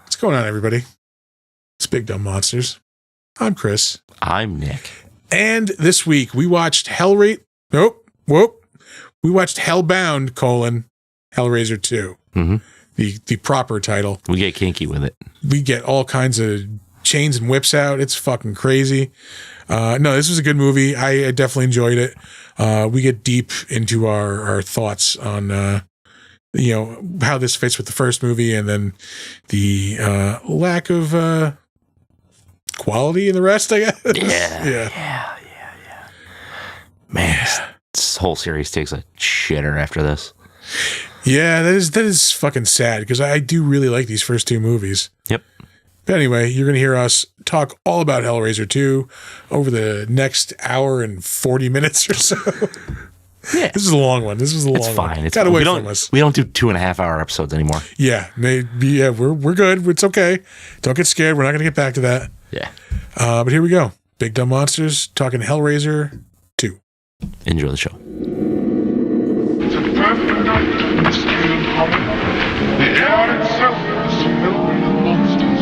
What's going on, everybody? It's Big Dumb Monsters. I'm Chris. I'm Nick. And this week we watched We watched Hellbound, Hellraiser 2. Mm-hmm. The proper title. We get kinky with it. We get all kinds of chains and whips out. It's fucking crazy. No, this was a good movie. I definitely enjoyed it. We get deep into our thoughts on how this fits with the first movie, and then the lack of quality in the rest, I guess. Yeah. Man, this whole series takes a shitter after this. Yeah, that is fucking sad, because I do really like these first two movies. Yep. But anyway, you're going to hear us talk all about Hellraiser 2 over the next hour and 40 minutes or so. Yeah. This is a long one. It's fine. Got away from us. We don't do 2.5-hour episodes anymore. Yeah, maybe. Yeah, we're good. It's okay. Don't get scared. We're not going to get back to that. Yeah. But here we go. Big Dumb Monsters talking Hellraiser 2. Enjoy the show. The perfect night, the still and hollow. The air itself is filled with monsters.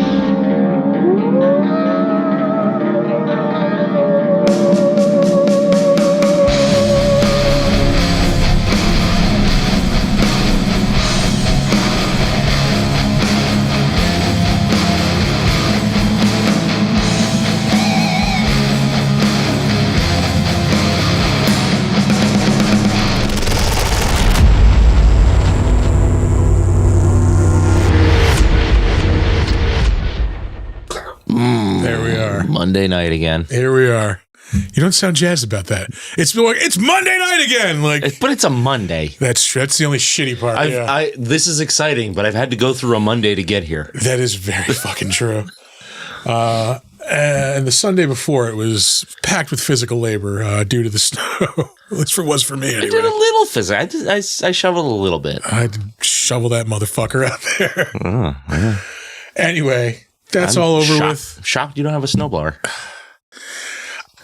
There we are. Monday night again. Here we are. You don't sound jazzed about that. It's like, it's Monday night again. But it's a Monday. That's the only shitty part. This is exciting, but I've had to go through a Monday to get here. That is very fucking true. And the Sunday before, it was packed with physical labor due to the snow. At least it was for me anyway. I did a little physical. I shoveled a little bit. I had to shovel that motherfucker out there. Oh, yeah. Anyway, that's all over with. Shocked you don't have a snowblower.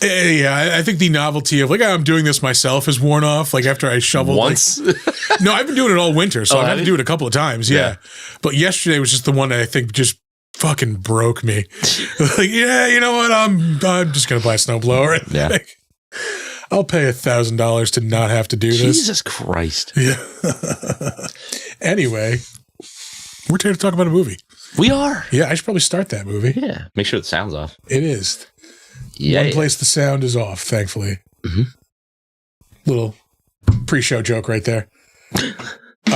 Yeah, I think the novelty of I'm doing this myself is worn off. Like after I shoveled once. No, I've been doing it all winter, so I've had to do it a couple of times. Yeah. But yesterday was just the one that I think just fucking broke me. You know what? I'm just gonna buy a snowblower. Yeah. I'll pay $1,000 to not have to do this. Jesus Christ. Yeah. Anyway, we're here to talk about a movie. We are. Yeah, I should probably start that movie. Yeah. Make sure the sound's off. It is. Yeah. One place the sound is off, thankfully. Mm-hmm. Little pre-show joke right there.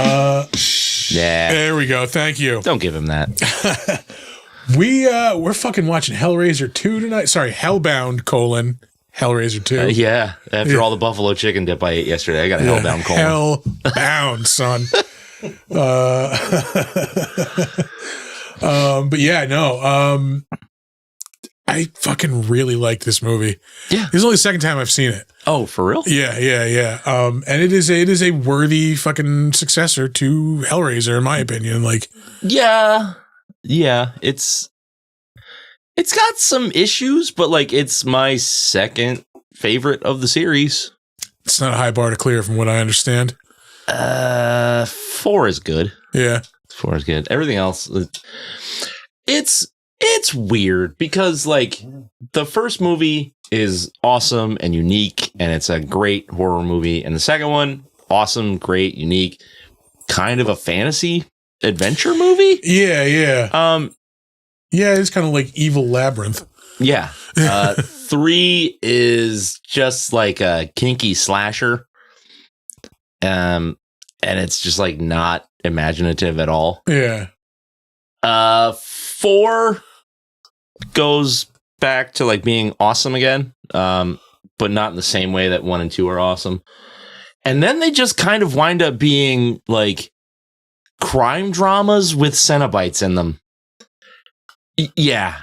Yeah. There we go. Thank you. Don't give him that. We're fucking watching Hellraiser 2 tonight. Sorry, Hellbound, Hellraiser 2. Yeah. After all the buffalo chicken dip I ate yesterday, I got a Hellbound colon. Hellbound, son. But yeah, no. I fucking really like this movie. Yeah. This is only the second time I've seen it. Oh, for real? Yeah. And it is a worthy fucking successor to Hellraiser, in my opinion. Yeah. It's got some issues, but it's my second favorite of the series. It's not a high bar to clear from what I understand. 4 is good. Yeah. 4 is good. Everything else, it's weird because the first movie is awesome and unique and it's a great horror movie. And the second one, awesome, great, unique, kind of a fantasy adventure movie. Yeah. Yeah, it's kind of like Evil Labyrinth. Yeah. 3 is just like a kinky slasher. And it's just not imaginative at all. Yeah. 4 goes back to like being awesome again, but not in the same way that 1 and 2 are awesome. And then they just kind of wind up being like crime dramas with Cenobites in them. Yeah.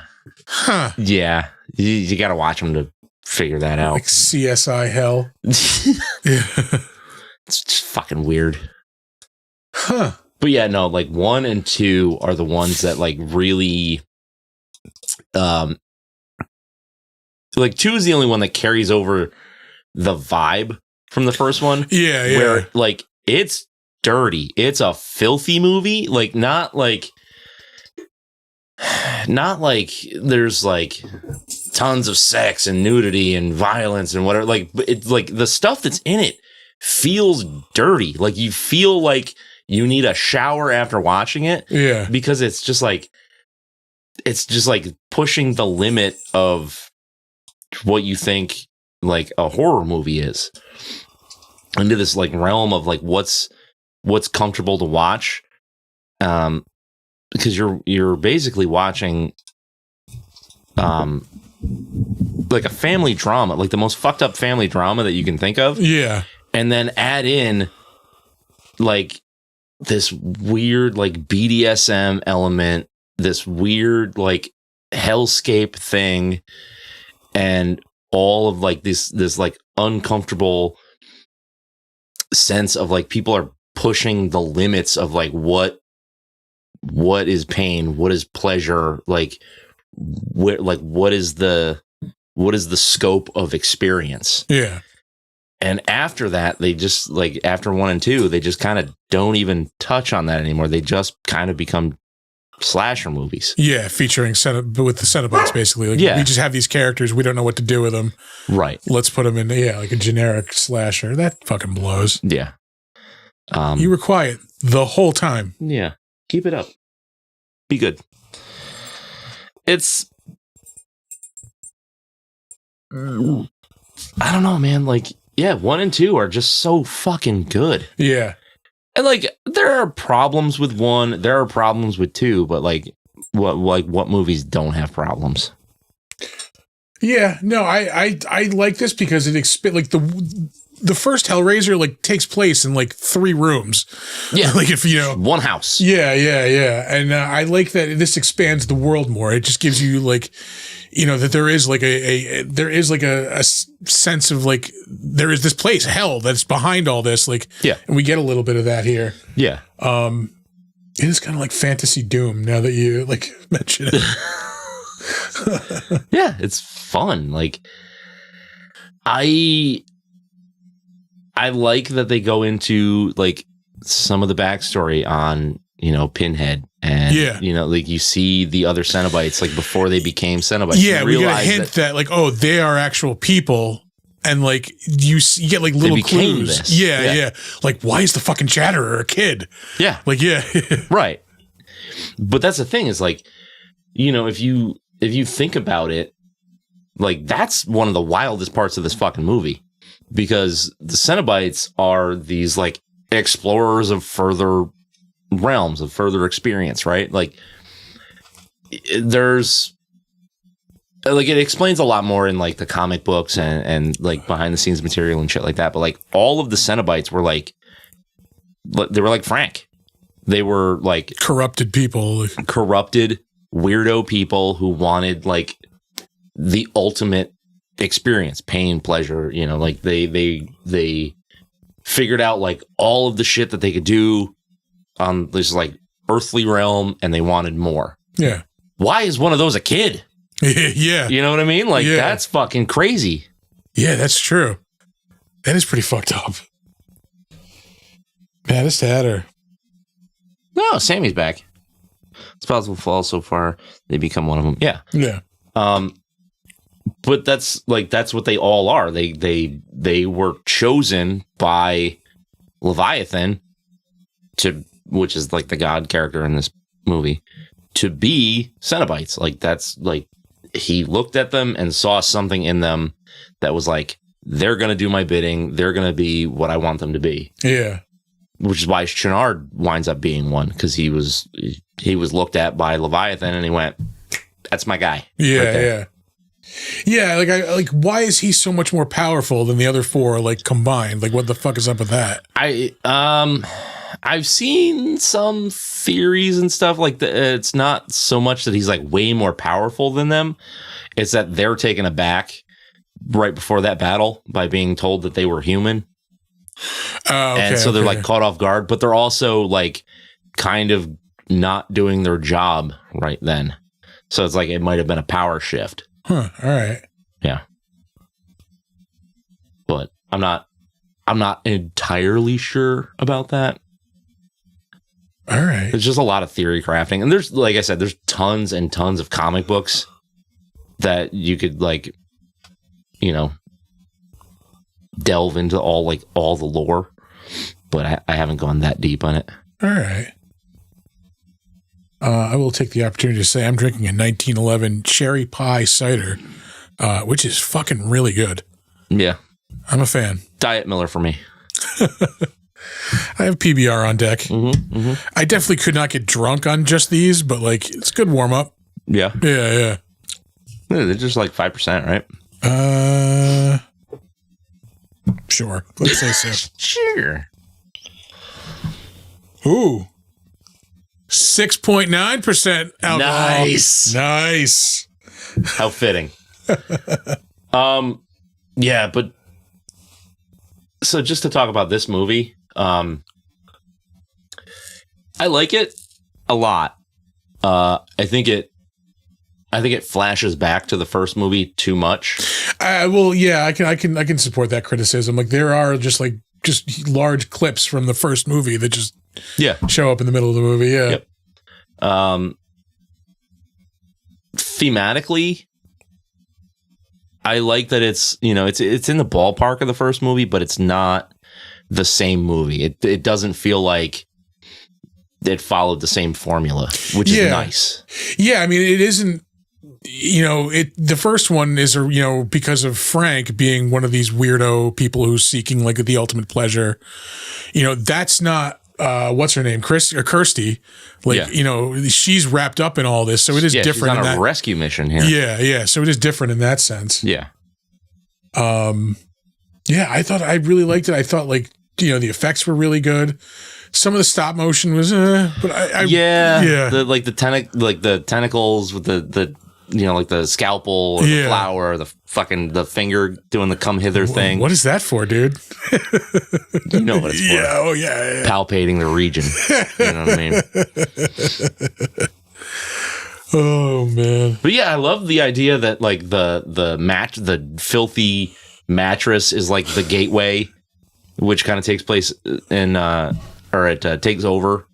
Huh. Yeah. You got to watch them to figure that out. Like CSI hell. Yeah. It's just fucking weird. Huh. But yeah, no, like 1 and 2 are the ones that like really, like 2 is the only one that carries over the vibe from the first one. Yeah, yeah. Where like it's dirty. It's a filthy movie. Like not like there's like tons of sex and nudity and violence and whatever. Like it's like the stuff that's in it feels dirty. Like you feel like you need a shower after watching it. Yeah. Because it's just like pushing the limit of what you think like a horror movie is into this like realm of like what's comfortable to watch. Because you're basically watching like a family drama, like the most fucked up family drama that you can think of. Yeah. And then add in like this weird like BDSM element, this weird like hellscape thing, and all of like this like uncomfortable sense of like people are pushing the limits of like what is pain, what is pleasure, like what is the scope of experience. Yeah. And after that, they just like after 1 and 2, they just kind of don't even touch on that anymore. They just kind of become slasher movies. Yeah, featuring with the Cenobites, basically. Like, yeah. We just have these characters. We don't know what to do with them. Right. Let's put them in, like a generic slasher. That fucking blows. Yeah. You were quiet the whole time. Yeah. Keep it up. Be good. It's... I don't know, man. Like, yeah, 1 and 2 are just so fucking good. Yeah. And like, there are problems with 1, there are problems with 2, but like what movies don't have problems? Yeah, no, I like this because it like the first Hellraiser like takes place in like 3 rooms. Yeah, like if one house. Yeah, and I like that this expands the world more. It just gives you like, that there is like a sense of like there is this place hell that's behind all this. Like, yeah, and we get a little bit of that here. Yeah, it is kind of like fantasy Doom now that you like mention it. Yeah, it's fun. Like I like that they go into like some of the backstory on, Pinhead and, like you see the other Cenobites, like before they became Cenobites. Yeah. We get a hint that like, oh, they are actual people. And like, you get like little clues. This. Yeah. Like, why is the fucking Chatterer a kid? Yeah. Like, yeah. Right. But that's the thing is like, if you think about it, like that's one of the wildest parts of this fucking movie, because the Cenobites are these like explorers of further realms, of further experience, right? Like there's like, it explains a lot more in like the comic books and like behind the scenes material and shit like that. But like all of the Cenobites were like, they were like Frank. They were like corrupted people, corrupted weirdo people who wanted like the ultimate experience, pain, pleasure, like they figured out like all of the shit that they could do on this like earthly realm, and they wanted more. Yeah. Why is one of those a kid? Yeah. You know what I mean? Like, that's fucking crazy. Yeah, that's true. That is pretty fucked up. Baddest Hatter. No, Sammy's back. Spousal fall so far, they become one of them. Yeah. Yeah. But that's what they all are. They were chosen by Leviathan which is like the god character in this movie, to be Cenobites. Like that's like, he looked at them and saw something in them that was like, they're going to do my bidding. They're going to be what I want them to be. Yeah. Which is why Chenard winds up being one. Cause he was looked at by Leviathan and he went, that's my guy. Yeah, right there. yeah. Like why is he so much more powerful than the other four like combined? Like what the fuck is up with that? I've seen some theories and stuff like that. It's not so much that he's like way more powerful than them. It's that they're taken aback right before that battle by being told that they were human. Oh, okay, and so they're like caught off guard, but they're also like kind of not doing their job right then. So it's like it might have been a power shift. Huh. All right. Yeah. But I'm not entirely sure about that. All right. There's just a lot of theory crafting. And there's, like I said, there's tons and tons of comic books that you could like, you know, delve into all the lore. But I haven't gone that deep on it. All right. I will take the opportunity to say I'm drinking a 1911 cherry pie cider, which is fucking really good. Yeah. I'm a fan. Diet Miller for me. I have PBR on deck. I definitely could not get drunk on just these, but like it's a good warm up. Yeah. Yeah. They're just like 5%, right? Sure. Let's say so. Sure. Ooh. 6.9% alcohol. Nice. How fitting. Yeah, but so just to talk about this movie, I like it a lot. I think it flashes back to the first movie too much. Well, yeah, I can support that criticism. Like there are just large clips from the first movie that just show up in the middle of the movie. Yeah. Yep. Thematically, I like that it's, you know, it's in the ballpark of the first movie, but it's not the same movie. It doesn't feel like it followed the same formula, which is nice. Yeah, I mean, it isn't, you know, the first one is, you know, because of Frank being one of these weirdo people who's seeking like the ultimate pleasure. You know, that's not what's her name? Kirsty. Like, you know, she's wrapped up in all this. So it is different. She's on a rescue mission here. Yeah. So it is different in that sense. Yeah. Yeah, I really liked it. I thought like, you know, the effects were really good. Some of the stop motion was, but the tentacles with the you know, like the scalpel or the flower or the finger doing the come hither thing. What is that for, dude? You know what it's for. Yeah, oh yeah. Palpating the region. You know what I mean? Oh man. But yeah, I love the idea that like the filthy mattress is like the gateway, which kind of takes place it takes over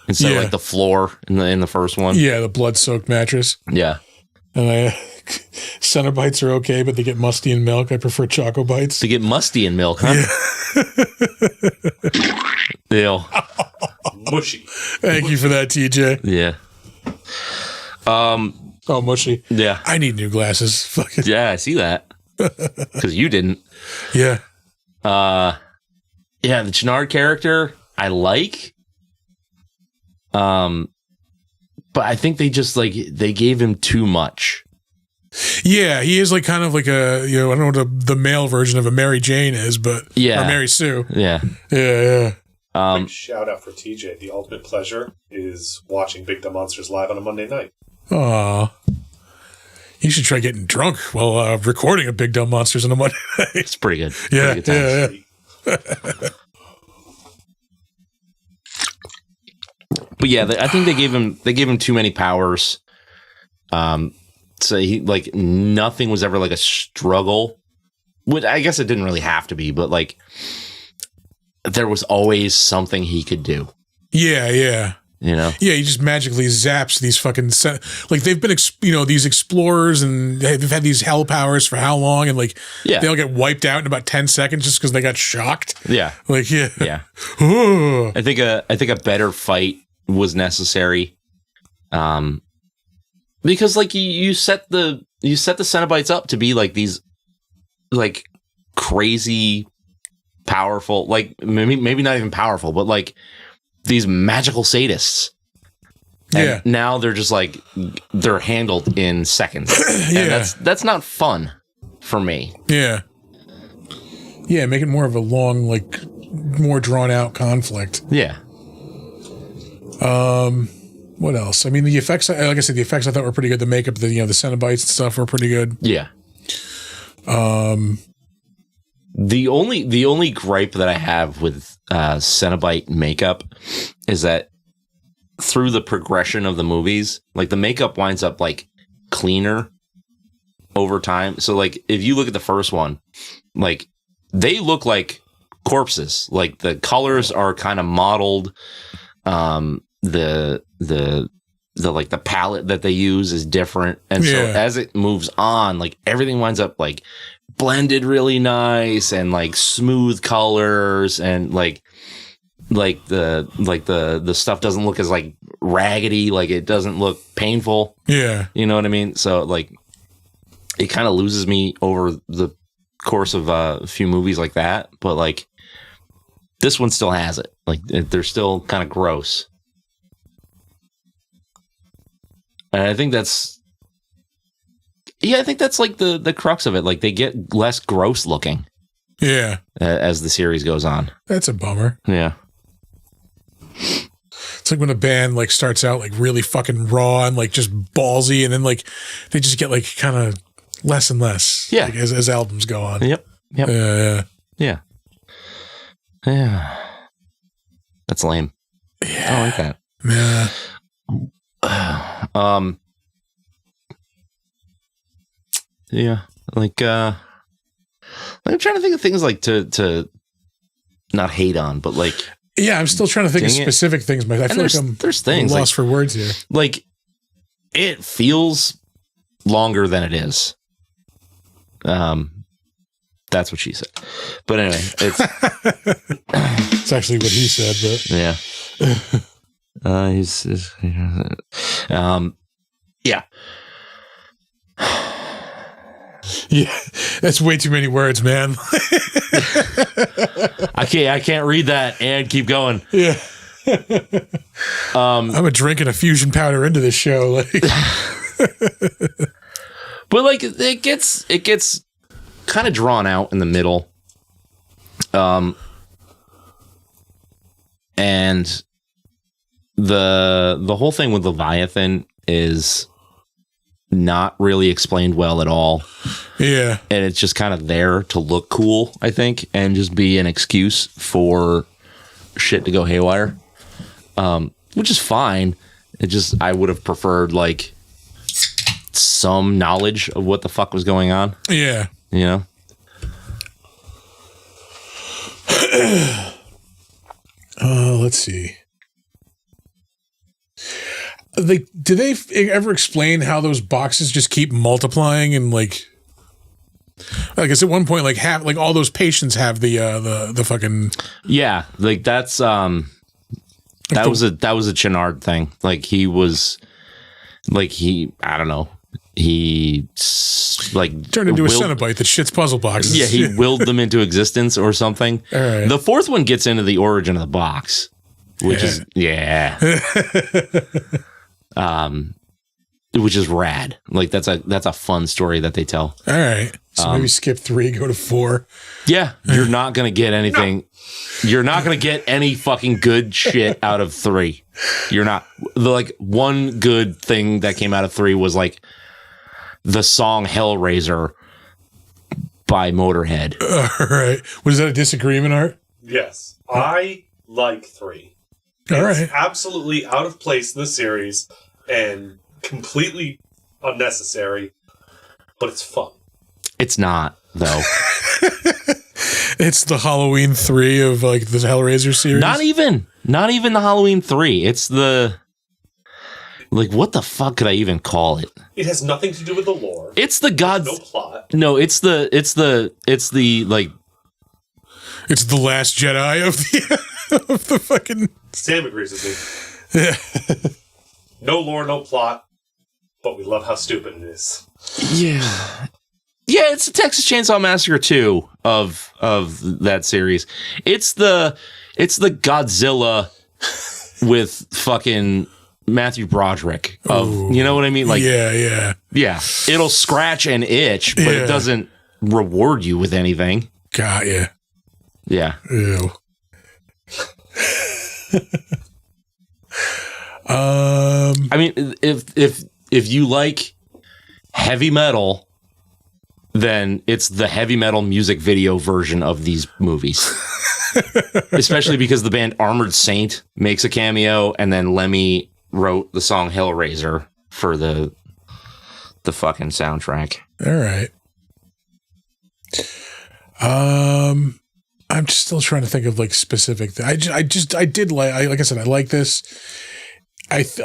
instead of like the floor in the first one. Yeah, the blood-soaked mattress. Yeah. And Cenobites are okay, but they get musty in milk. I prefer Choco Bites. They get musty in milk, huh? Yeah. Ew. Mushy. Thank you for that, TJ. Yeah. Oh, mushy. Yeah. I need new glasses. Fucking. Yeah, I see that. Because you didn't. Yeah. Yeah, the Channard character, I like. But I think they just they gave him too much. Yeah, he is like kind of like a, you know, I don't know what the male version of a Mary Jane is, but or Mary Sue. Yeah. Yeah. Big shout out for TJ. The ultimate pleasure is watching Big Dumb Monsters live on a Monday night. Aw. You should try getting drunk while recording a Big Dumb Monsters on a Monday night. It's pretty good. Yeah. Pretty good Yeah. But yeah, I think they gave him too many powers. So he like nothing was ever like a struggle. Which I guess it didn't really have to be, but like there was always something he could do. Yeah. You know? Yeah, he just magically zaps these fucking like they've been these explorers and they've had these hell powers for how long, and like they all get wiped out in about 10 seconds just because they got shocked. Yeah. Like yeah. I think a better fight was necessary. Because like you set the Cenobites up to be like these like crazy powerful, like maybe not even powerful, but like these magical sadists. And now they're just like, they're handled in seconds. And that's not fun for me. Yeah. Yeah, make it more of a long, like, more drawn out conflict. Yeah. What else? I mean, the effects, like I said, the effects I thought were pretty good. The makeup, the Cenobites and stuff were pretty good. Yeah. The only gripe that I have with Cenobite makeup is that through the progression of the movies, like the makeup winds up like cleaner over time. So like if you look at the first one, like they look like corpses. Like the colors are kind of modeled. The like the palette that they use is different, and so as it moves on, like everything winds up like blended really nice and like smooth colors, and like the stuff doesn't look as like raggedy, like it doesn't look painful. Yeah, you know what I mean. So like it kind of loses me over the course of a few movies like that, but like this one still has it. Like they're still kind of gross. And I think that's like the crux of it. Like they get less gross looking. Yeah. As the series goes on. That's a bummer. Yeah. It's like when a band like starts out like really fucking raw and like just ballsy, and then like they just get like kind of less and less. Yeah. Like, as albums go on. Yep. Yeah. Yeah. That's lame. Yeah. I like that. Yeah. Yeah, like I'm trying to think of things like to not hate on, but like I'm still trying to think of specific things, but I feel like there's things lost for words here. Like it feels longer than it is. That's what she said. But anyway, it's it's actually what he said, but yeah. Yeah. Yeah, that's way too many words, man. I can't read that and keep going. Yeah. I'm drinking a fusion powder into this show, like. But like it gets kind of drawn out in the middle. And the whole thing with Leviathan is not really explained well at all. Yeah. And it's just kind of there to look cool, I think, and just be an excuse for shit to go haywire. Which is fine. It just, I would have preferred like some knowledge of what the fuck was going on. Yeah. You know? Let's see. Like, do they ever explain how those boxes just keep multiplying and like I guess at one point like all those patients have the fucking like that's that was a Chenard thing. Like he was like I don't know. He like turned into a Cenobite that shits puzzle boxes. Yeah, he willed them into existence or something. All right. The fourth one gets into the origin of the box, which is which is rad. Like that's a fun story that they tell. All right. So maybe skip 3, go to 4. Yeah, you're not gonna get anything. No. You're not gonna get any fucking good shit out of 3. You're not. Like one good thing that came out of 3 was like the song Hellraiser by Motorhead. All right. Was that a disagreement, Art? Yes. I like 3. All it's right. absolutely out of place in the series and completely unnecessary, but it's fun. It's not, though. It's the Halloween 3 of like the Hellraiser series. Not even the Halloween 3. It's the like what the fuck could I even call it? It has nothing to do with the lore. It's the gods. No plot. No, it's the like. It's the Last Jedi of the fucking. Sam agrees with me. Yeah. No lore, no plot, but we love how stupid it is. Yeah. Yeah, it's the Texas Chainsaw Massacre 2 of that series. It's the Godzilla with fucking Matthew Broderick of, Ooh. you know what I mean? Like, yeah. it'll scratch and itch, but it doesn't reward you with anything. Got ya. Yeah. Ew. I mean, if you like heavy metal, then it's the heavy metal music video version of these movies. Especially because the band Armored Saint makes a cameo, and then Lemmy wrote the song Hellraiser for the fucking soundtrack. All right. I'm just still trying to think of like specific. I did like I said, I like this. It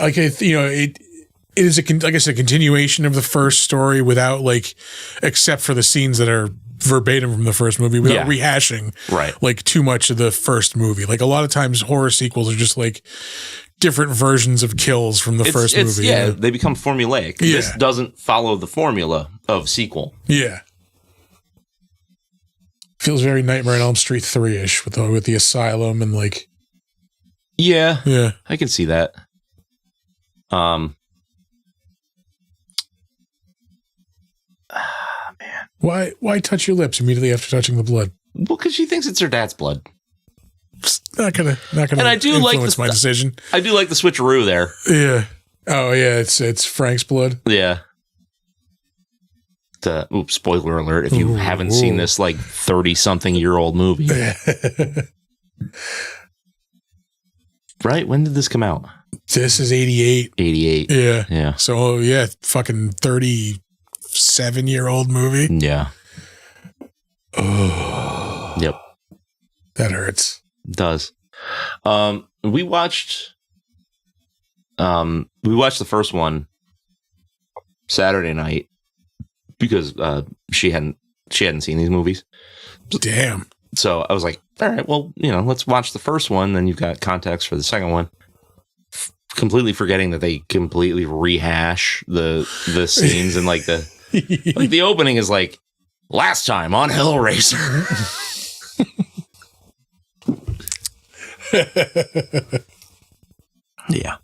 is like I said, continuation of the first story without like, except for the scenes that are verbatim from the first movie, without rehashing like too much of the first movie. Like a lot of times horror sequels are just like different versions of kills from the first movie. Yeah, they become formulaic. Yeah. This doesn't follow the formula of sequel. Yeah. Feels very Nightmare on Elm Street 3-ish with the asylum and like. Yeah. I can see that. Man. Why touch your lips immediately after touching the blood? Well, because she thinks it's her dad's blood. It's not gonna and I do influence my decision. I do like the switcheroo there. Yeah. Oh yeah, it's Frank's blood. Yeah. Oops, spoiler alert if you haven't seen this like 30-something-year-old movie. Right? When did this come out? This is 88. 88. Yeah. So fucking 37-year-old movie. Yeah. Oh. Yep. That hurts. It does. We watched the first one Saturday night because she hadn't seen these movies. Damn. So I was like, all right, well, let's watch the first one, then you've got context for the second one. Completely forgetting that they completely rehash the scenes and like the opening is like last time on Hellraiser. Yeah.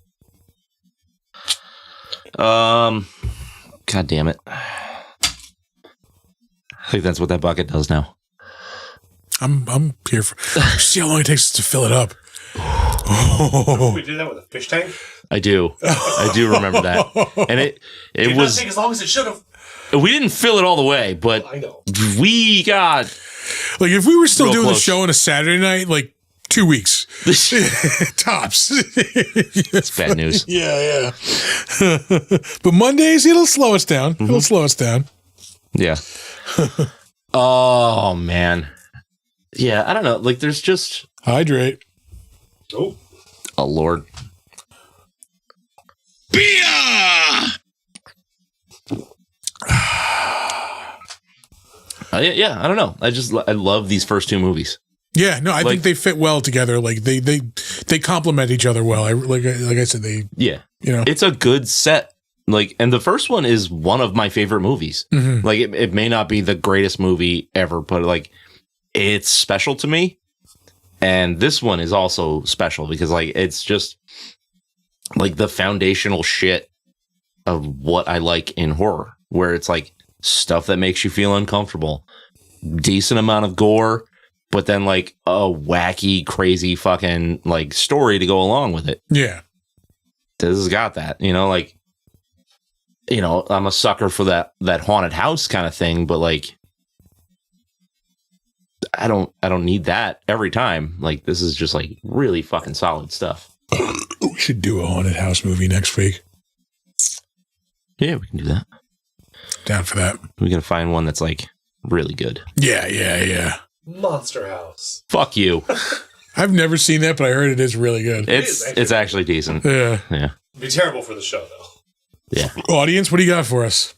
God damn it. I think that's what that bucket does now. I'm here for. See how long it takes us to fill it up. We did that with a fish tank. I do remember that, and it Did was not take as long as it should have. We didn't fill it all the way, but I know we got like if we were still doing close. the show on a Saturday night, like 2 weeks tops. It's bad news. Yeah. But Mondays it'll slow us down. Mm-hmm. It'll slow us down. Yeah. Oh man. Yeah, I don't know. Like, there's just hydrate. Oh, Lord. Beer. Yeah, I don't know. I love these first two movies. Yeah, no, I think they fit well together. Like they complement each other well. Like I said, it's a good set. Like, and the first one is one of my favorite movies. Mm-hmm. Like, it may not be the greatest movie ever, but like, it's special to me. And this one is also special because like, it's just like the foundational shit of what I like in horror, where it's like stuff that makes you feel uncomfortable, decent amount of gore, but then like a wacky, crazy fucking like story to go along with it. Yeah. This has got that, like, I'm a sucker for that haunted house kind of thing, but like, I don't need that every time. Like, this is just like really fucking solid stuff. We should do a haunted house movie next week. Yeah, we can do that. Down for that. We're gonna find one that's like really good. Yeah. Monster House. Fuck you. I've never seen that, but I heard it is really good. It's actually decent. Yeah. It'd be terrible for the show though. Yeah. Audience, what do you got for us?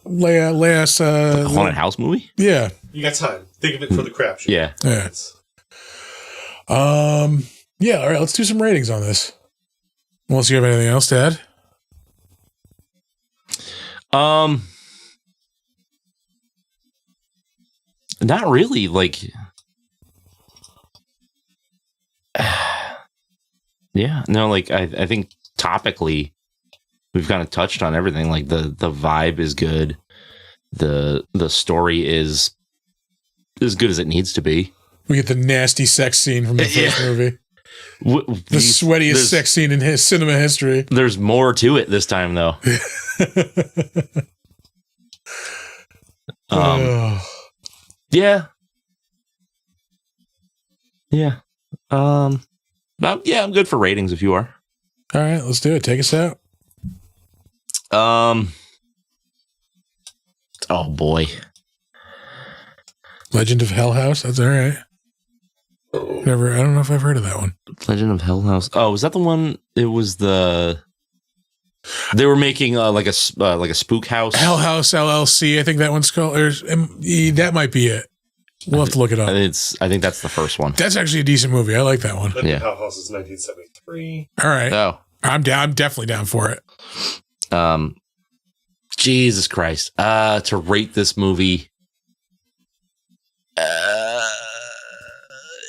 Lay us a haunted house movie? Yeah. You got time. Think of it for the crap show. Yeah. Yeah. Yeah, all right, let's do some ratings on this. Unless you have anything else to add. Not really. Like, yeah, no, like I think topically, we've kind of touched on everything. Like the vibe is good. The story is as good as it needs to be. We get the nasty sex scene from the first movie. The sweatiest sex scene in his cinema history. There's more to it this time, though. Yeah. Yeah. Yeah, I'm good for ratings if you are. All right, let's do it. Take us out. Oh boy. Legend of Hell House. That's all right. I don't know if I've heard of that one. Legend of Hell House. Oh, was that the one? It was they were making like a spook house. Hell House LLC. I think that one's called. That might be it. We'll have to look it up. I think that's the first one. That's actually a decent movie. I like that one. Legend of Hell House is 1973. All right. Oh, I'm down. I'm definitely down for it. Jesus Christ. To rate this movie,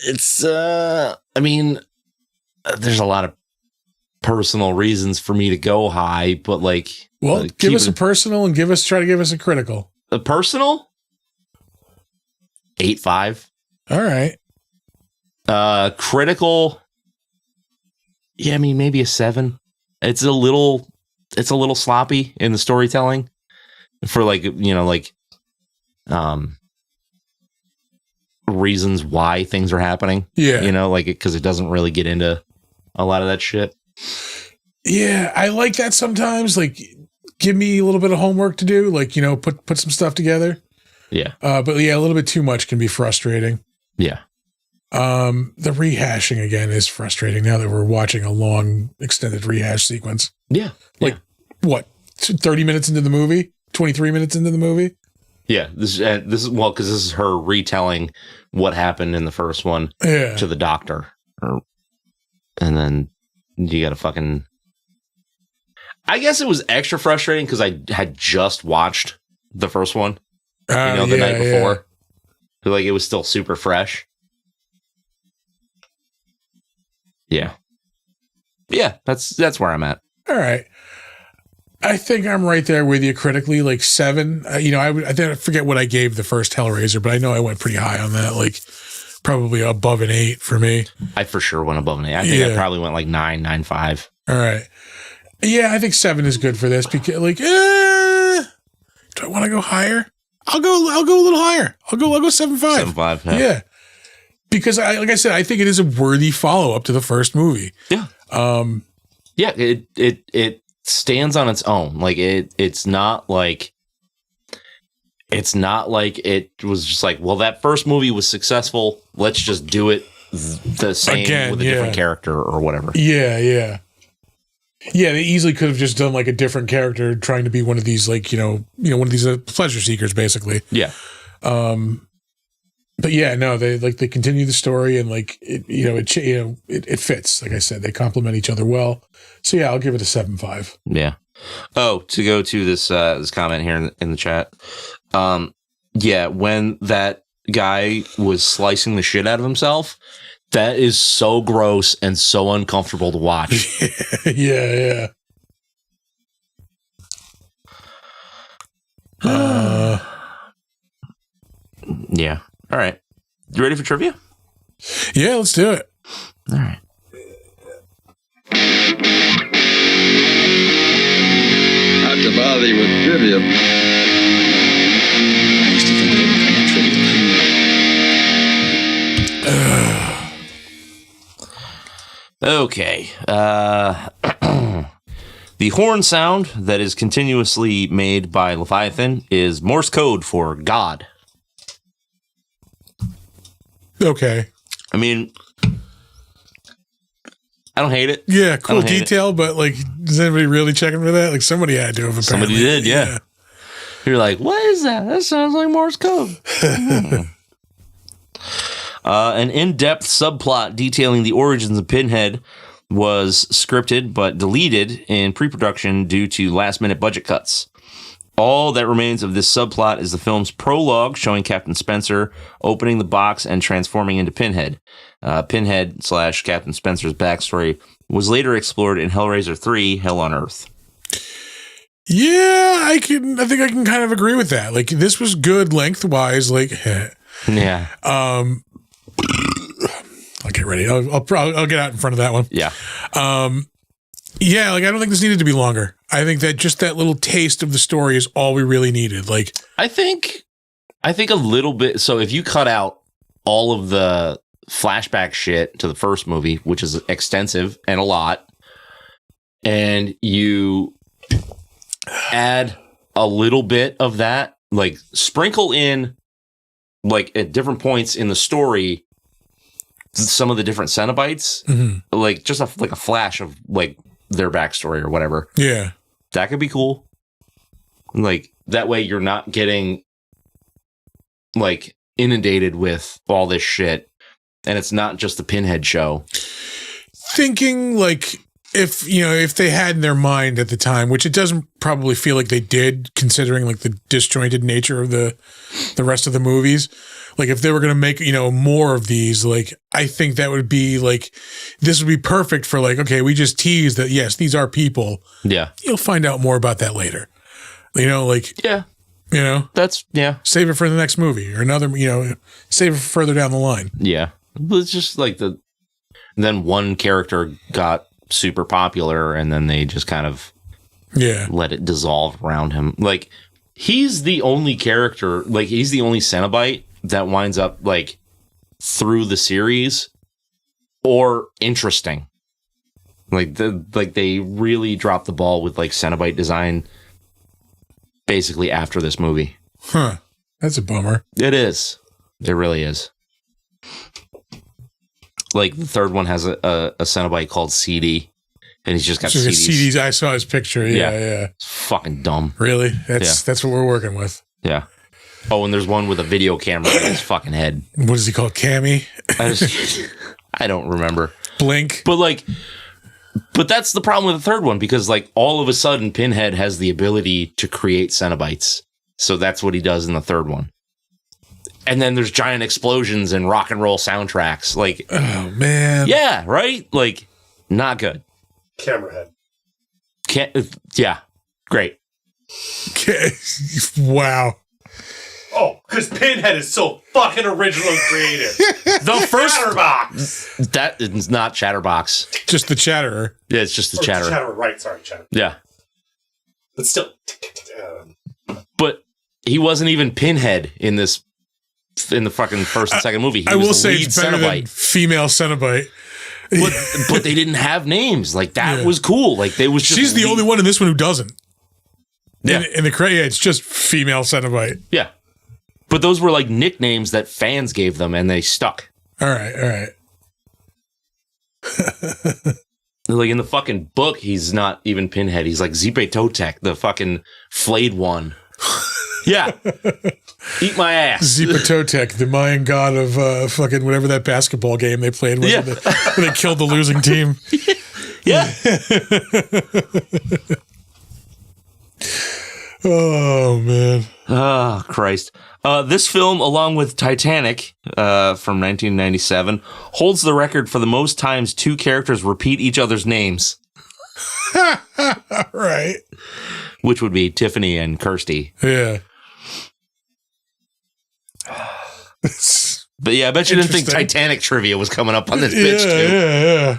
it's I mean, there's a lot of personal reasons for me to go high, but like, well, give us a personal and try to give us a critical. A personal 8.5. All right. Critical, yeah, I mean maybe a 7. It's a little sloppy in the storytelling for reasons why things are happening. Yeah. Because it doesn't really get into a lot of that shit. Yeah, I like that sometimes. Like, give me a little bit of homework to do. Like, put some stuff together. Yeah. But yeah, a little bit too much can be frustrating. Yeah. The rehashing again is frustrating now that we're watching a long extended rehash sequence. Yeah. Like what? 30 minutes into the movie? 23 minutes into the movie? Yeah. This is well, because this is her retelling what happened in the first one to the doctor. And then you got to fucking. I guess it was extra frustrating because I had just watched the first one, the night before. So, like, it was still super fresh. Yeah. Yeah, that's where I'm at. All right. I think I'm right there with you critically, like 7. I forget what I gave the first Hellraiser, but I know I went pretty high on that, like probably above an 8 for me. I for sure went above an 8. I think I probably went like 9.5. All right. Yeah, I think 7 is good for this because, like, do I want to go higher? I'll go a little higher. I'll go 7.5. 7.5. Yeah. Because like I said, I think it is a worthy follow-up to the first movie. Yeah. Yeah, it stands on its own. Like it's not like it was just like, well, that first movie was successful. Let's just do it the same again, with a different character or whatever. Yeah, yeah. Yeah, they easily could have just done like a different character trying to be one of these, like, one of these pleasure seekers, basically. Yeah. But yeah, no, they continue the story and like it fits. Like I said, they complement each other well. So yeah, I'll give it a 7.5. Yeah. Oh, to go to this comment here in the chat. Yeah, when that guy was slicing the shit out of himself, that is so gross and so uncomfortable to watch. Yeah. Yeah. All right. You ready for trivia? Yeah, let's do it. All right. Not to bother you with trivia. I used to think they would come Okay. The horn sound that is continuously made by Leviathan is Morse code for God. Okay. I mean, I don't hate it. Yeah, cool detail, but like, is anybody really checking for that? Like, somebody had to have. Apparently. Somebody did, yeah. You're like, what is that? That sounds like Morse code. An in-depth subplot detailing the origins of Pinhead was scripted but deleted in pre-production due to last-minute budget cuts. All that remains of this subplot is the film's prologue showing Captain Spencer opening the box and transforming into Pinhead. Pinhead / Captain Spencer's backstory was later explored in Hellraiser 3, Hell on Earth. Yeah, I think I can kind of agree with that. Like, this was good lengthwise. Like, Yeah. I'll get ready. I'll get out in front of that one. Yeah. Yeah, like, I don't think this needed to be longer. I think that just that little taste of the story is all we really needed. Like, I think a little bit. So if you cut out all of the flashback shit to the first movie, which is extensive and a lot, and you add a little bit of that, like sprinkle in, like at different points in the story, some of the different Cenobites, like just like a flash of like their backstory or whatever. yeah. That could be cool. Like that way you're not getting like inundated with all this shit and it's not just the Pinhead show. Thinking like if they had in their mind at the time, which it doesn't probably feel like they did, considering like the disjointed nature of the rest of the movies. Like if they were going to make, more of these, like, I think that would be like, this would be perfect for like, okay, we just tease that, yes, these are people. Yeah. You'll find out more about that later. Yeah. That's, yeah. Save it for the next movie or another, save it for further down the line. Yeah. But it's just like then one character got super popular and then they just kind of let it dissolve around him. Like he's the only character, like he's the only Cenobite that winds up like through the series or interesting. Like they really dropped the ball with like Cenobite design basically after this movie. Huh. That's a bummer. It is. It really is. Like the third one has a Cenobite called CD, and he's just got CDs. I saw his picture. Yeah. It's fucking dumb. Really? That's what we're working with. Yeah. Oh, and there's one with a video camera in his fucking head. What is he called? Cammy? I don't remember. Blink. But that's the problem with the third one, because like all of a sudden Pinhead has the ability to create Cenobites. So that's what he does in the third one. And then there's giant explosions and rock and roll soundtracks. Like, oh man. Yeah, right? Like, not good. Camerahead. Yeah. Great. Wow. Oh, because Pinhead is so fucking original and creative. The first Chatterbox. That is not Chatterbox. Just the Chatterer. Yeah, it's just the Chatterer. Chatterer, right? Sorry, Chatterer. Yeah, But still. but he wasn't even Pinhead in the fucking first and second movie. I will say it's better than female Cenobite. But they didn't have names. Like that was cool. Like they was just she's the only one in this one who doesn't. Yeah. In the it's just female Cenobite. Yeah. But those were like nicknames that fans gave them and they stuck. All right. Like in the fucking book, he's not even Pinhead. He's like Zipe Totek, the fucking flayed one. Yeah. Eat my ass. Zipa Totek, the Mayan god of fucking whatever that basketball game they played where they killed the losing team. Yeah. Oh, man. Oh, Christ. This film, along with Titanic from 1997, holds the record for the most times two characters repeat each other's names. Right. Which would be Tiffany and Kirsty. Yeah. But yeah, I bet you didn't think Titanic trivia was coming up on this bitch, too.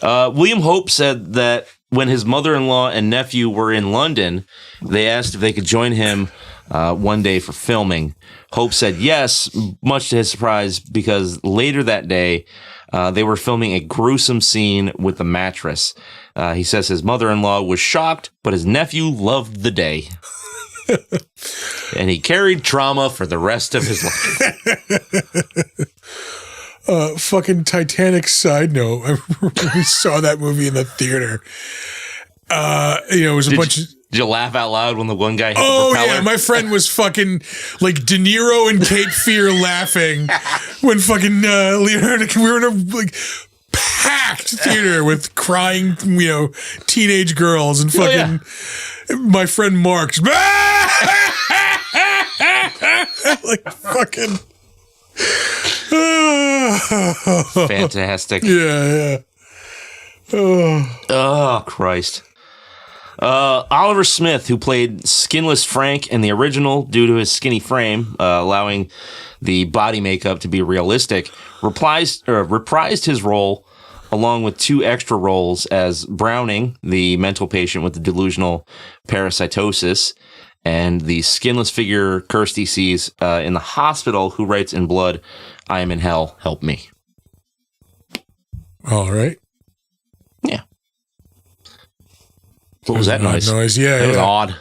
Yeah. William Hope said that when his mother-in-law and nephew were in London, they asked if they could join him one day for filming. Hope said yes, much to his surprise, because later that day, they were filming a gruesome scene with the mattress. He says his mother-in-law was shocked, but his nephew loved the day. And he carried trauma for the rest of his life. Fucking Titanic side note. I remember when we saw that movie in the theater. It was a bunch of... Did you laugh out loud when the one guy hit the propeller? Yeah, my friend was fucking like De Niro and Cape Fear laughing when fucking Leonardo, we were in a like packed theater with crying, teenage girls and fucking My friend Mark. Like fucking. Fantastic. Yeah. Oh, Christ. Oliver Smith, who played Skinless Frank in the original due to his skinny frame, allowing the body makeup to be realistic, reprised his role along with 2 extra roles as Browning, the mental patient with the delusional parasitosis, and the skinless figure Kirsty sees in the hospital, who writes in blood, "I am in hell, help me." All right. Yeah. What was that noise? Yeah, That was odd.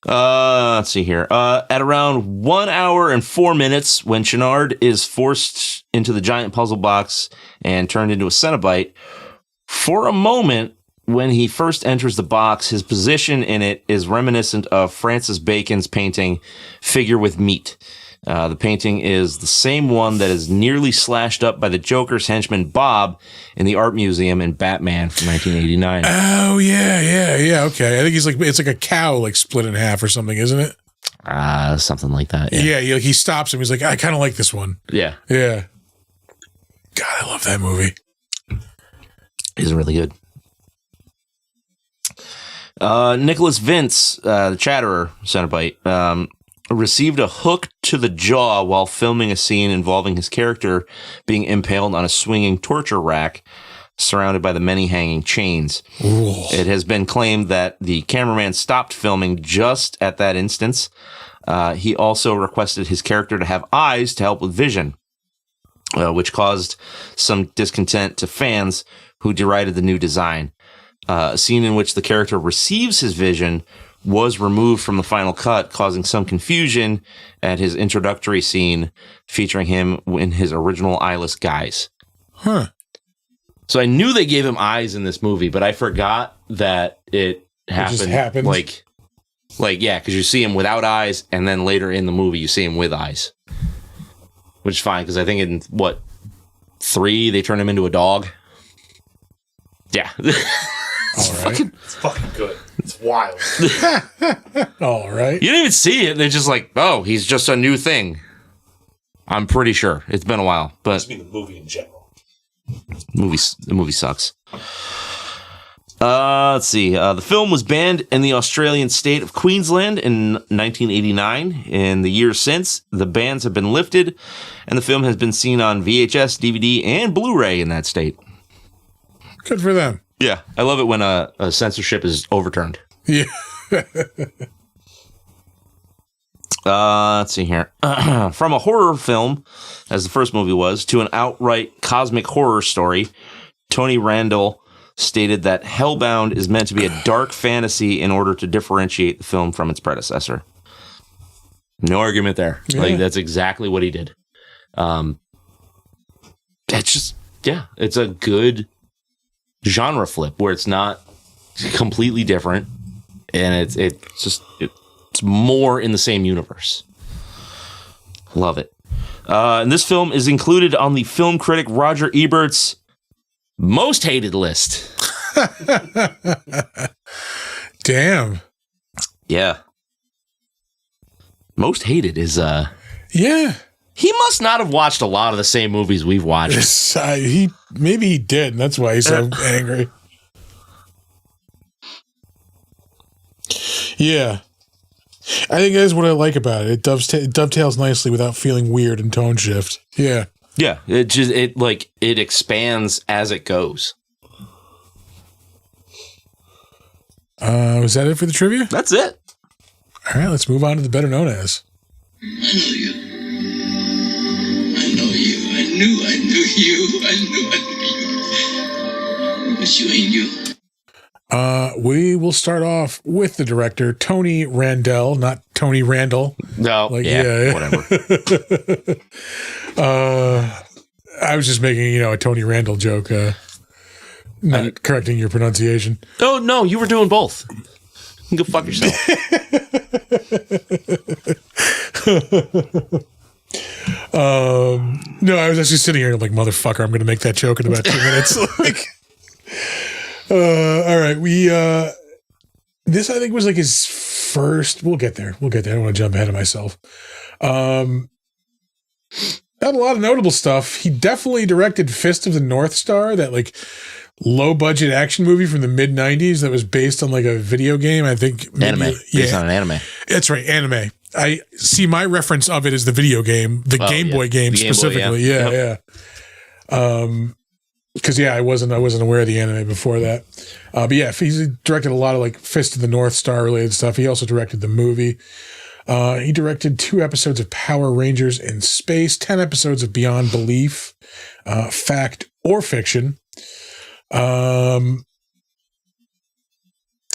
Let's see here. At around 1 hour and 4 minutes, when Chenard is forced into the giant puzzle box and turned into a Cenobite, for a moment, when he first enters the box, his position in it is reminiscent of Francis Bacon's painting Figure with Meat. The painting is the same one that is nearly slashed up by the Joker's henchman Bob in the Art Museum in Batman from 1989. Oh yeah. Okay, I think it's like a cow like split in half or something, isn't it? Something like that. Yeah. He stops him. He's like, I kind of like this one. Yeah. God, I love that movie. It's really good. Nicholas Vince, the Chatterer Cenobite, received a hook to the jaw while filming a scene involving his character being impaled on a swinging torture rack surrounded by the many hanging chains. Ooh. It has been claimed that the cameraman stopped filming just at that instance. He also requested his character to have eyes to help with vision, which caused some discontent to fans who derided the new design. A scene in which the character receives his vision was removed from the final cut, causing some confusion at his introductory scene featuring him in his original eyeless guise. Huh. So I knew they gave him eyes in this movie, but I forgot that it happened. Just happened. Like, yeah, because you see him without eyes, and then later in the movie you see him with eyes. Which is fine, because I think in, 3, they turn him into a dog? Yeah. All right. It's fucking good. It's wild. All right. You didn't even see it. They're just like, oh, he's just a new thing. I'm pretty sure. It's been a while. I But just mean the movie in general. the movie sucks. Let's see. The film was banned in the Australian state of Queensland in 1989. In the years since, the bans have been lifted, and the film has been seen on VHS, DVD, and Blu-ray in that state. Good for them. Yeah, I love it when a censorship is overturned. Yeah. Let's see here. From a horror film, as the first movie was, to an outright cosmic horror story, Tony Randall stated that Hellbound is meant to be a dark fantasy in order to differentiate the film from its predecessor. No argument there. Yeah. Like, that's exactly what he did. It's a good genre flip where it's not completely different, and it's more in the same universe. Love it. And this film is included on the film critic Roger Ebert's most hated list. Damn. Yeah. Most hated is Yeah. he must not have watched a lot of the same movies we've watched. Maybe he did, and that's why he's so angry. Yeah. I think that's what I like about it. It dovetails nicely without feeling weird and tone shift. Yeah. Yeah, it expands as it goes. Was that it for the trivia? That's it. All right, let's move on to the better known as. I know you. I know you. I knew you. I knew you. But you ain't you. We will start off with the director, Tony Randall, not Tony Randall. No, whatever. I was just making, a Tony Randall joke, not correcting your pronunciation. Oh, no, you were doing both. You can go fuck yourself. No, I was actually sitting here like, motherfucker, I'm going to make that joke in about 2 minutes. All right, This, I think, was like his first. We'll get there. I don't want to jump ahead of myself. Had a lot of notable stuff. He definitely directed Fist of the North Star, that like low budget action movie from the mid 90s that was based on like a video game. I think maybe, Anime. Based on an anime. That's right, anime. I see my reference of it as the video game, the Game Boy game specifically. Yeah. Because I wasn't aware of the anime before that. But yeah, he's directed a lot of like Fist of the North Star related stuff. He also directed the movie. He directed 2 episodes of Power Rangers in Space, 10 episodes of Beyond Belief, Fact or Fiction.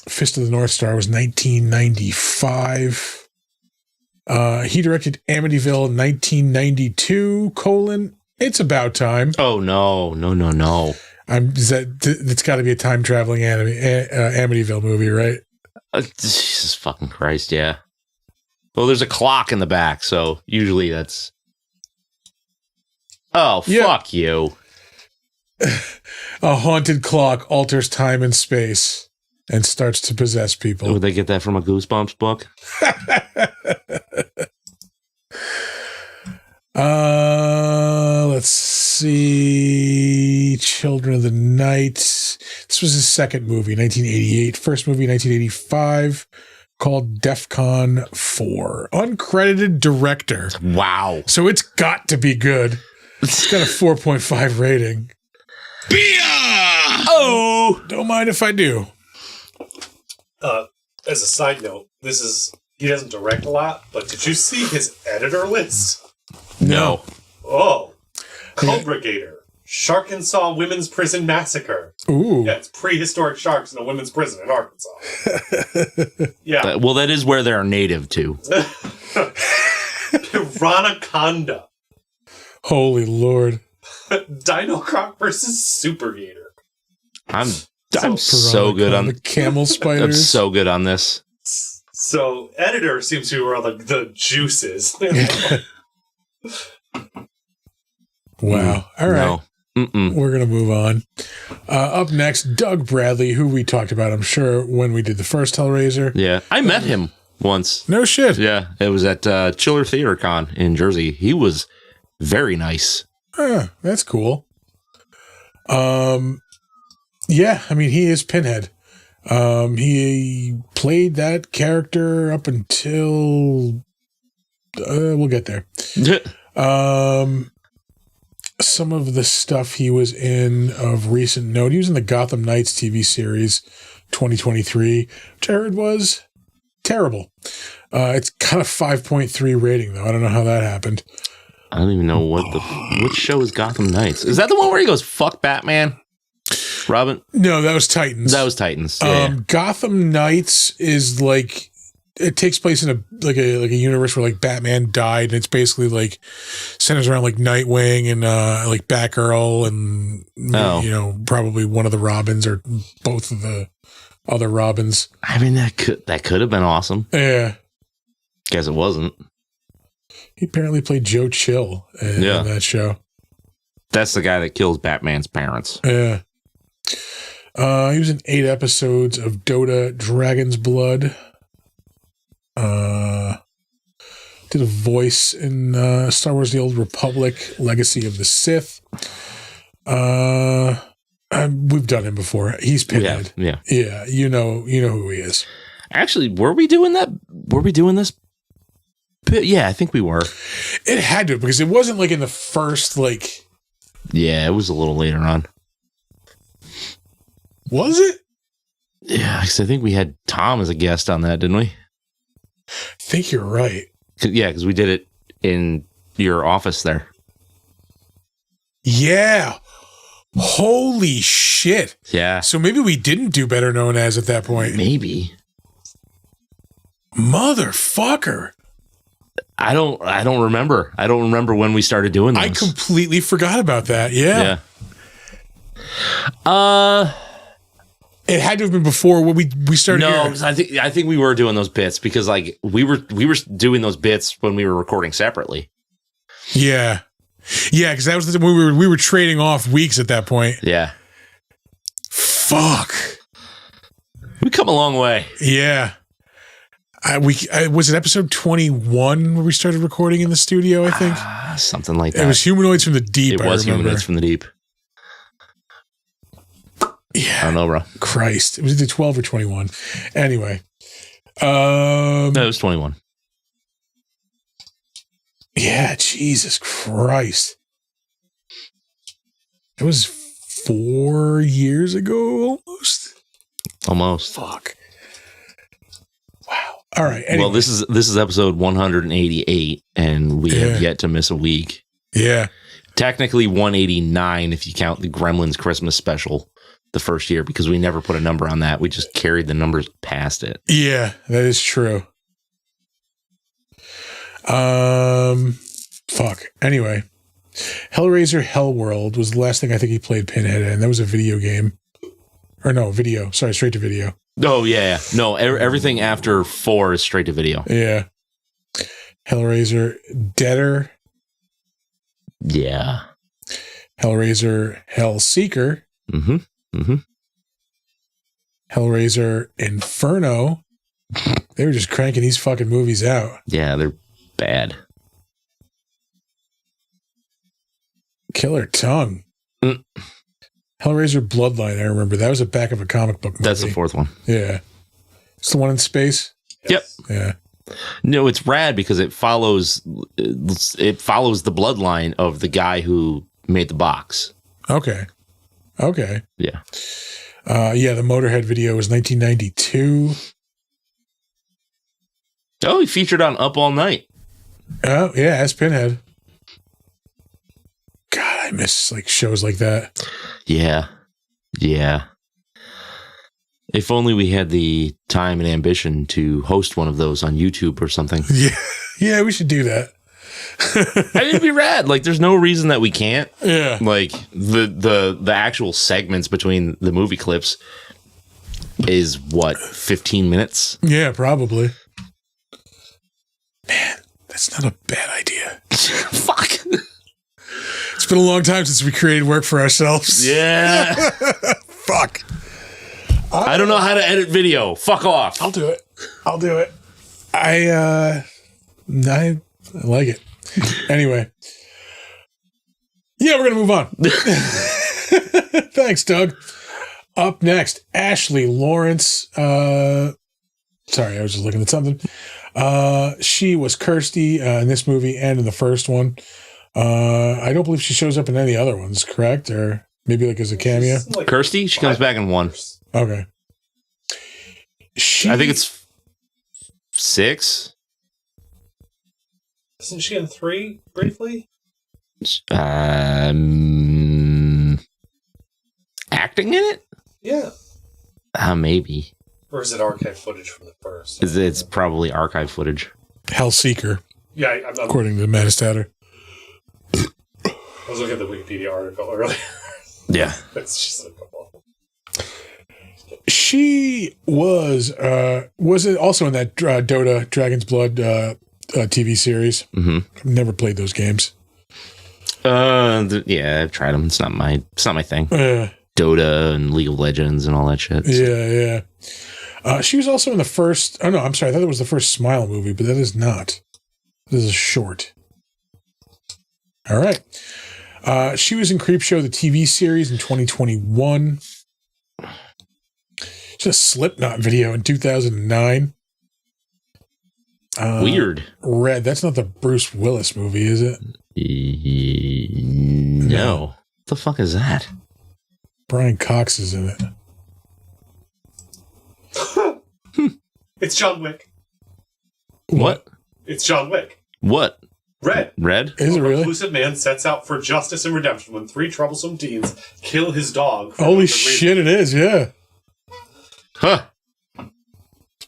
Fist of the North Star was 1995. He directed Amityville 1992, It's About Time. Oh, no. It's got to be a time traveling Amityville movie, right? Jesus fucking Christ, yeah. Well, there's a clock in the back, so usually that's... Oh, fuck you. A haunted clock alters time and space and starts to possess people. Would they get that from a Goosebumps book? Let's see. Children of the Night. This was his second movie, 1988. First movie, 1985, called DEFCON 4. Uncredited director. Wow. So it's got to be good. It's got a 4.5 rating. Oh! Don't mind if I do. As a side note, he doesn't direct a lot, but did you see his editor list? No. Oh. Cobra Gator. Sharkensaw Women's Prison Massacre. Ooh. Yeah, it's prehistoric sharks in a women's prison in Arkansas. Yeah. Well, that is where they're native to. Piranaconda. Holy Lord. Dino Croc versus Super Gator. I'm so good on the camel I'm spiders. so good on this. So, editor seems to be where the juices. Wow. All right. No. We're going to move on. Up next, Doug Bradley, who we talked about, I'm sure, when we did the first Hellraiser. Yeah. I met him once. No shit. Yeah. It was at Chiller Theater Con in Jersey. He was very nice. That's cool. Yeah, I mean, he is Pinhead. He played that character up until we'll get there. Some of the stuff he was in of recent note, he was in the Gotham Knights TV series 2023, which I heard was terrible. It's got a 5.3 rating, though. I don't know how that happened. I don't even know which show is Gotham Knights. Is that the one where he goes, fuck Batman? Robin? No, that was Titans. Yeah. Gotham Knights is like, it takes place in a universe where like Batman died, and it's basically like centers around like Nightwing and like Batgirl and probably one of the Robins or both of the other Robins. I mean, that could have been awesome. Yeah. Guess it wasn't. He apparently played Joe Chill in that show. That's the guy that kills Batman's parents. Yeah. He was in 8 episodes of Dota Dragon's Blood. Did a voice in Star Wars The Old Republic, Legacy of the Sith. We've done him before. He's Pinhead. Yeah. Yeah, you know who he is. Actually, were we doing that? Were we doing this? Yeah, I think we were. It had to, because it wasn't like in the first, like... Yeah, it was a little later on. Was it? Yeah, because I think we had Tom as a guest on that, didn't we? I think you're right. Yeah, because we did it in your office there. Yeah. Holy shit. Yeah. So maybe we didn't do Better Known As at that point. Maybe. Motherfucker. I don't remember. I don't remember when we started doing this. I completely forgot about that. Yeah. It had to have been before when we started. No, I think we were doing those bits because like we were doing those bits when we were recording separately. Yeah. Yeah, because that was when we were trading off weeks at that point. Yeah. Fuck. We come a long way. Yeah. Was it episode 21 where we started recording in the studio, I think? Something like that. It was Humanoids from the Deep. It was Humanoids from the Deep. Yeah. I don't know, bro. Christ. It was either 12 or 21. Anyway. No, it was 21. Yeah, Jesus Christ. It was 4 years ago almost. Almost. Fuck. Wow. All right. Anyway. Well, this is episode 188, and we have yet to miss a week. Yeah. Technically 189 if you count the Gremlins Christmas special the first year, because we never put a number on that. We just carried the numbers past it. Yeah, that is true. Fuck. Anyway, Hellraiser Hellworld was the last thing I think he played Pinhead in. That was a video game. Or no, video. Sorry, straight to video. Oh, yeah. No, everything after 4 is straight to video. Yeah. Hellraiser Deader. Yeah. Hellraiser Hellseeker. Mm-hmm. Mm-hmm. Hellraiser Inferno. They were just cranking these fucking movies out. Yeah, they're bad. Killer Tongue. Hellraiser Bloodline, I remember. That was the back of a comic book movie. That's the 4th one. Yeah. It's the one in space? Yes. Yep. Yeah. No, it's rad because it follows the bloodline of the guy who made the box. Okay. Yeah. Yeah, the Motorhead video was 1992. Oh, he featured on Up All Night. Oh, yeah, as Pinhead. God, I miss like shows like that. Yeah. Yeah. If only we had the time and ambition to host one of those on YouTube or something. Yeah. Yeah, we should do that. I mean, it'd be rad. Like, there's no reason that we can't. Yeah. Like, the actual segments between the movie clips is, 15 minutes? Yeah, probably. Man, that's not a bad idea. Fuck. It's been a long time since we created work for ourselves. Yeah. Fuck. I don't know how to edit video. Fuck off. I'll do it. I like it. Anyway. Yeah, we're going to move on. Thanks, Doug. Up next, Ashley Lawrence. Sorry, I was just looking at something. She was Kirsty in this movie and in the first one. I don't believe she shows up in any other ones, correct? Or maybe like as a cameo? Kirsty? She comes back in 1. Okay. I think it's 6. Isn't she in 3 briefly? Acting in it? Yeah. Maybe. Or is it archive footage from the first? It's probably archive footage. Hellseeker, Yeah, I'm according to Metastatter. I was looking at the Wikipedia article earlier. Yeah. It's just a couple of them. She was it also in that Dota Dragon's Blood TV series? Mm-hmm. I've never played those games. Yeah, I've tried them. It's not my thing. Dota and League of Legends and all that shit. So. Yeah. She was also in the first. Oh no, I'm sorry. I thought it was the first Smile movie, but that is not. This is short. All right. She was in Creepshow, the TV series, in 2021. It's a Slipknot video in 2009. Weird. Red. That's not the Bruce Willis movie, is it? No. What the fuck is that? Brian Cox is in it. It's John Wick. What? It's John Wick. What? Red. Is it A really? reclusive man sets out for justice and redemption when 3 troublesome teens kill his dog. Holy shit, it is, yeah. Huh.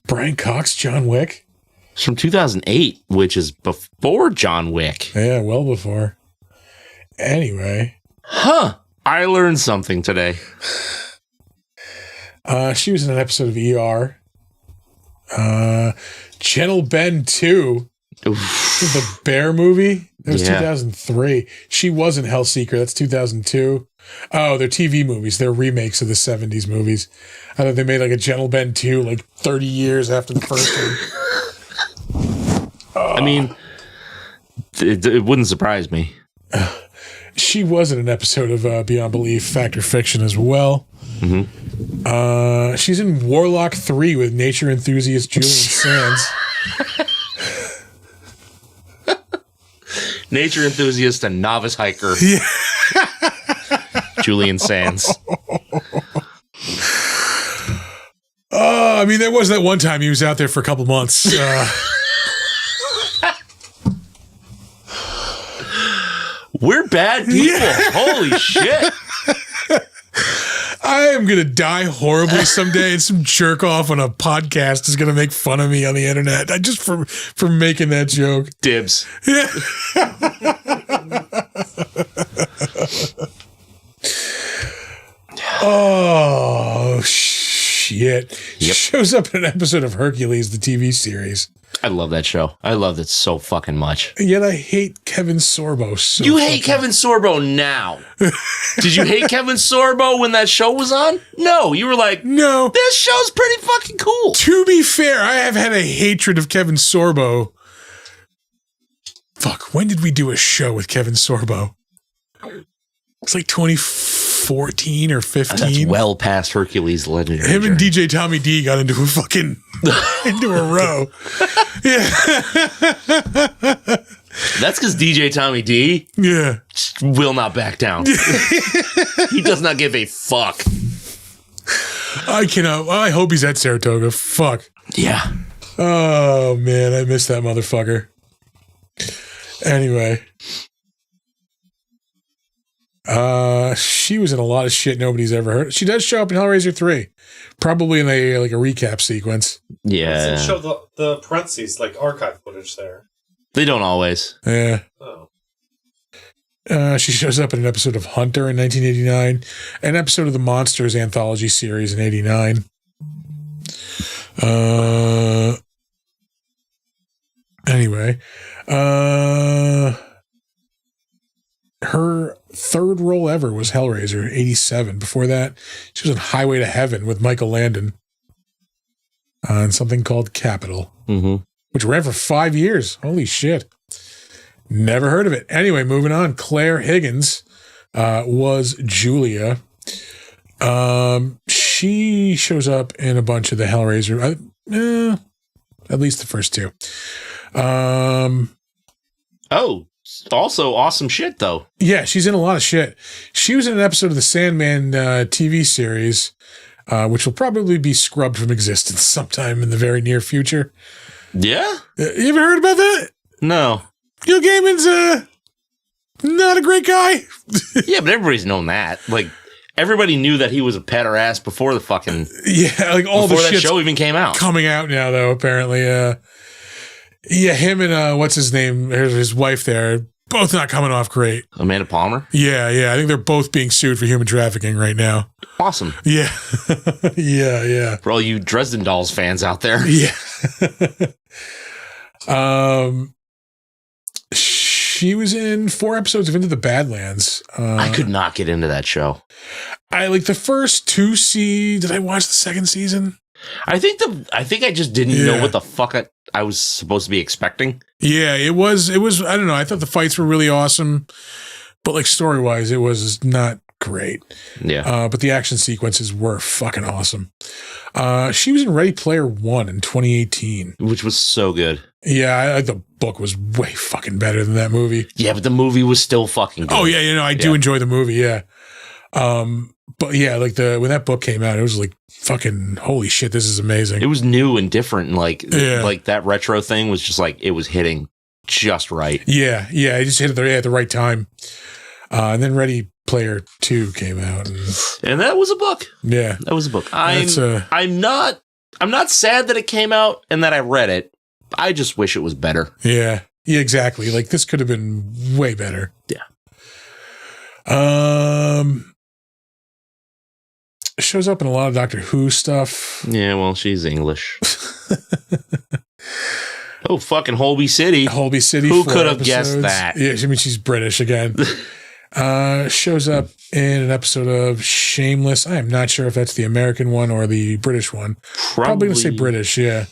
Brian Cox, John Wick? It's from 2008, which is before John Wick. Yeah, well before. Anyway. Huh. I learned something today. She was in an episode of ER. Gentle Ben 2. The bear movie. It was 2003. She was in Hellseeker. That's 2002. Oh, they're TV movies. They're remakes of the 70s movies. I thought they made like a Gentle Ben 2 like 30 years after the first one. I mean, it wouldn't surprise me. She was in an episode of Beyond Belief, Fact or Fiction as well. Mm-hmm. She's in Warlock 3 with nature enthusiast Julian Sands. Nature enthusiast and novice hiker. Yeah. Julian Sands. I mean, there was that one time he was out there for a couple months. We're bad people. Yeah. Holy shit. I am going to die horribly someday, and some jerk off on a podcast is going to make fun of me on the internet. I just for making that joke. Dibs. Yeah. Oh, shit. Yep. Shows up in an episode of Hercules, the TV series. I love that show. I loved it so fucking much. Yet I hate Kevin Sorbo so You hate Kevin Sorbo now. Did you hate Kevin Sorbo when that show was on? No. You were like, no. This show's pretty fucking cool. To be fair, I have had a hatred of Kevin Sorbo. Fuck, when did we do a show with Kevin Sorbo? It's like 2014 or 15. That's well past Hercules Legendary. Him and DJ Tommy D got into a fucking into a row. Yeah. That's because DJ Tommy D will not back down. He does not give a fuck. I cannot. I hope he's at Saratoga. Fuck. Yeah. Oh man, I miss that motherfucker. Anyway. She was in a lot of shit nobody's ever heard. She does show up in Hellraiser 3, probably in a recap sequence. Yeah, doesn't show the parentheses like archive footage there. They don't always. Yeah. Oh. She shows up in an episode of Hunter in 1989, an episode of the Monsters anthology series in 89. Anyway, her third role ever was Hellraiser, 87. Before that, she was in Highway to Heaven with Michael Landon on something called Capital, which ran for 5 years. Holy shit. Never heard of it. Anyway, moving on. Claire Higgins was Julia. She shows up in a bunch of the Hellraiser, at least the first two. Also awesome shit, though. Yeah, she's in a lot of shit. She was in an episode of the Sandman TV series, which will probably be scrubbed from existence sometime in the very near future. Yeah? You ever heard about that? No. Neil Gaiman's not a great guy. Yeah, but everybody's known that. Like, everybody knew that he was a petter ass before the fucking... Yeah, like all the shit that show even came out. Coming out now, though, apparently. Yeah, him and what's his name? His wife there, both not coming off great. Amanda Palmer? Yeah. I think they're both being sued for human trafficking right now. Awesome. Yeah. Yeah. For all you Dresden Dolls fans out there. Yeah. She was in 4 episodes of Into the Badlands. I could not get into that show. I like the first 2 Did I watch the second season? I think I just didn't know what the fuck I was supposed to be expecting. Yeah, it was, I don't know. I thought the fights were really awesome, but like story-wise, it was not great. Yeah. But the action sequences were fucking awesome. She was in Ready Player One in 2018. Which was so good. Yeah, the book was way fucking better than that movie. Yeah, but the movie was still fucking good. Oh, yeah, I do enjoy the movie, yeah. But yeah, like when that book came out, it was like fucking holy shit, this is amazing. It was new and different, and like that retro thing was just like it was hitting just right. Yeah, it just hit at the right time. And then Ready Player 2 came out, and that was a book. Yeah, that was a book. I'm not sad that it came out and that I read it. I just wish it was better. Yeah, exactly. Like this could have been way better. Yeah. Shows up in a lot of Doctor Who stuff. Yeah, well, she's English. Oh, fucking Holby City. Holby City. Who could have guessed that? Yeah, I mean, she's British again. Shows up in an episode of Shameless. I am not sure if that's the American one or the British one. Probably going to say British, yeah.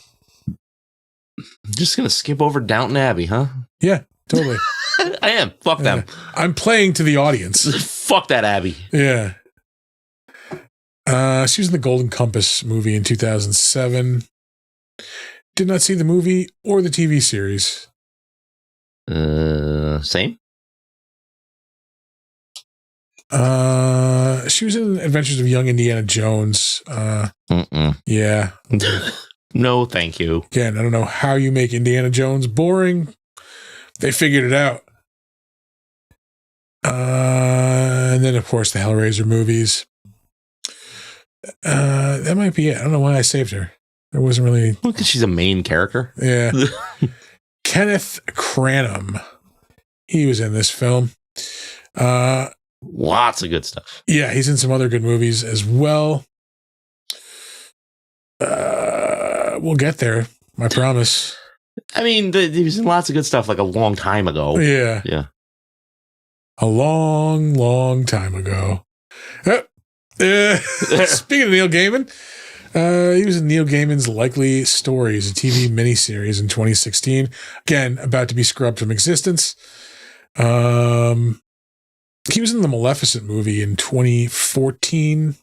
Just going to skip over Downton Abbey, huh? Yeah, totally. I am. Fuck them. I'm playing to the audience. Fuck that Abbey. Yeah. She was in the Golden Compass movie in 2007. Did not see the movie or the TV series. Same. She was in Adventures of Young Indiana Jones. Yeah. No, thank you. Again, I don't know how you make Indiana Jones boring. They figured it out. And then, of course, the Hellraiser movies. That might be it. I don't know why I saved her. It wasn't really... Because she's a main character. Yeah. Kenneth Cranham. He was in this film. Lots of good stuff. Yeah, he's in some other good movies as well. We'll get there. I promise. I mean, he was in lots of good stuff like a long time ago. Yeah. Yeah. A long, long time ago. Speaking of Neil Gaiman, he was in Neil Gaiman's Likely Stories, a TV miniseries in 2016. Again, about to be scrubbed from existence. He was in the Maleficent movie in 2014.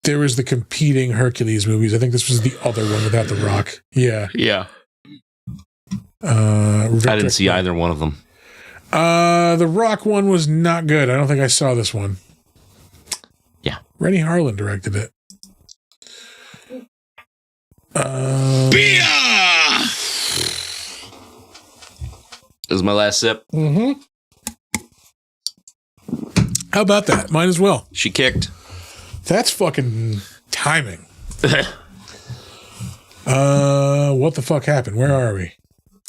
There was the competing Hercules movies. I think this was the other one without The Rock. Yeah. Yeah. I didn't see either one of them. The Rock one was not good. I don't think I saw this one. Yeah. Rennie Harlan directed it. Beer! This is my last sip. Mm-hmm. How about that? Mine as well. She kicked. That's fucking timing. What the fuck happened? Where are we?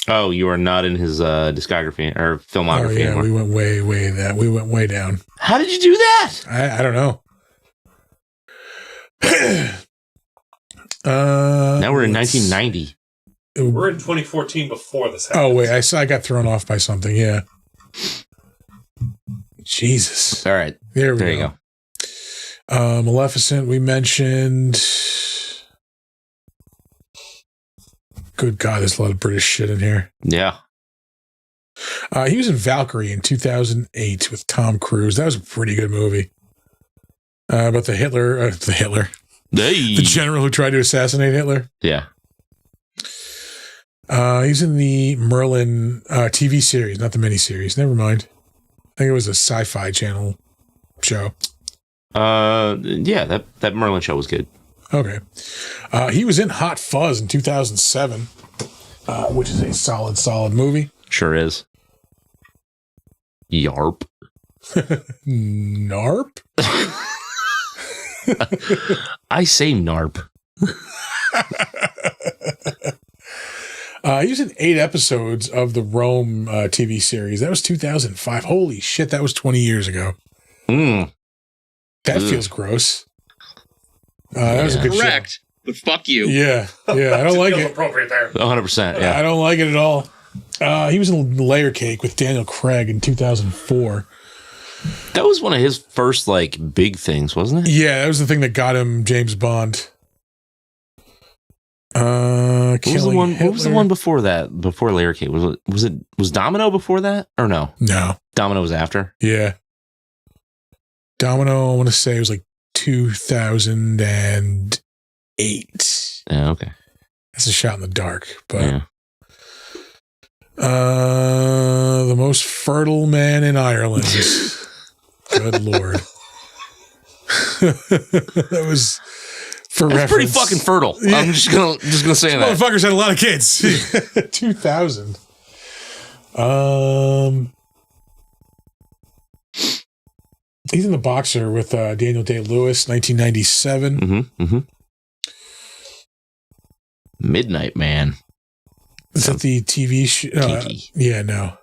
Oh, you are not in his discography or filmography anymore. We went we went way down. How did you do that? I don't know. Now we're in 1990. We're in 2014 before this happened. Oh, wait. I got thrown off by something. Yeah. Jesus. All right. There you go. Maleficent, we mentioned. Good God, there's a lot of British shit in here. Yeah. He was in Valkyrie in 2008 with Tom Cruise. That was a pretty good movie. About the Hitler. Hey. The general who tried to assassinate Hitler. Yeah. He's in the Merlin TV series, not the miniseries. Never mind. I think it was a Sci-Fi Channel show. Yeah, that Merlin show was good. Okay. He was in Hot Fuzz in 2007, which is a solid movie. Sure is. Yarp. Narp? I say Narp. He was in 8 episodes of the Rome TV series. That was 2005. Holy shit, that was 20 years ago. That feels gross. That was a good Correct. show. But fuck you. Yeah, I don't like it. Appropriate there. 100%. Yeah. I don't like it at all. He was in Layer Cake with Daniel Craig in 2004. That was one of his first big things, wasn't it? Yeah, that was the thing that got him James Bond. What was the one before that? Before Layer Cake? Was Domino before that? Or no? No. Domino was after? Yeah. Domino, I want to say it was 2008. Yeah, okay. That's a shot in the dark, but Yeah. The most fertile man in Ireland. Good Lord. That was for That's reference. pretty fucking fertile. Yeah. I'm just gonna say that. Motherfuckers had a lot of kids. 2000. He's in The Boxer with Daniel Day-Lewis, 1997. Midnight Man. Is that the TV show? Kinky. Yeah, no.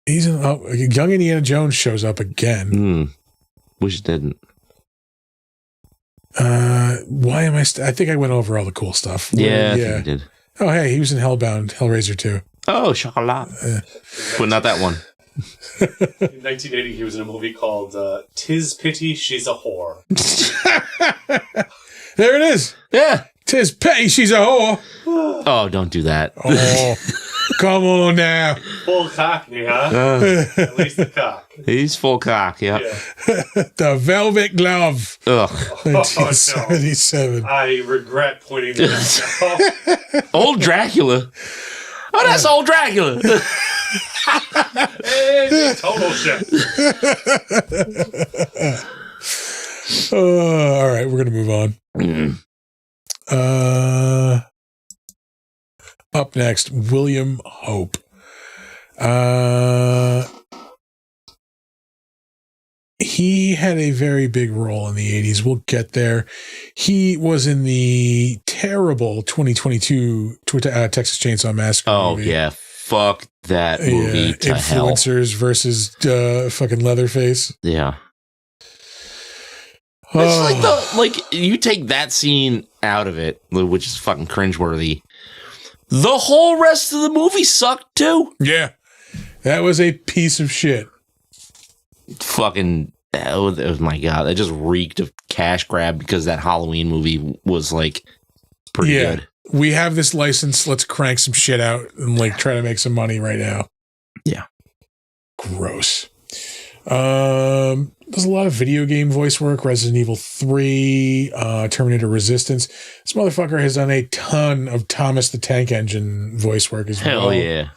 He's in Young Indiana Jones shows up again. Wish it didn't. Why am I? I think I went over all the cool stuff. Yeah, I think you did. Oh, hey, he was in Hellbound, Hellraiser 2. Oh, chocolat. But not that one. In 1980, he was in a movie called "Tis Pity She's a Whore." There it is. Yeah. 'Tis pity she's a whore. Oh, don't do that. Oh, come on now. Full cockney, huh? At least the cock. He's full cock, yeah. The Velvet Glove. Ugh. 1977. I regret pointing that out. Old Dracula. Oh, that's old Dracula. Hey, total shit. All right, we're gonna move on. Up next, William Hope. He had a very big role in the 80s. We'll get there. He was in the terrible 2022 Texas Chainsaw Massacre movie. Yeah. Fuck that movie to hell. Influencers versus fucking Leatherface. Yeah. It's like you take that scene out of it, which is fucking cringeworthy. The whole rest of the movie sucked too. Yeah. That was a piece of shit. Fucking, oh my God. That just reeked of cash grab because that Halloween movie was like pretty good. We have this license. Let's crank some shit out and like try to make some money right now. Yeah. Gross. There's a lot of video game voice work. Resident Evil 3, Terminator Resistance. This motherfucker has done a ton of Thomas the Tank Engine voice work as well. Hell yeah.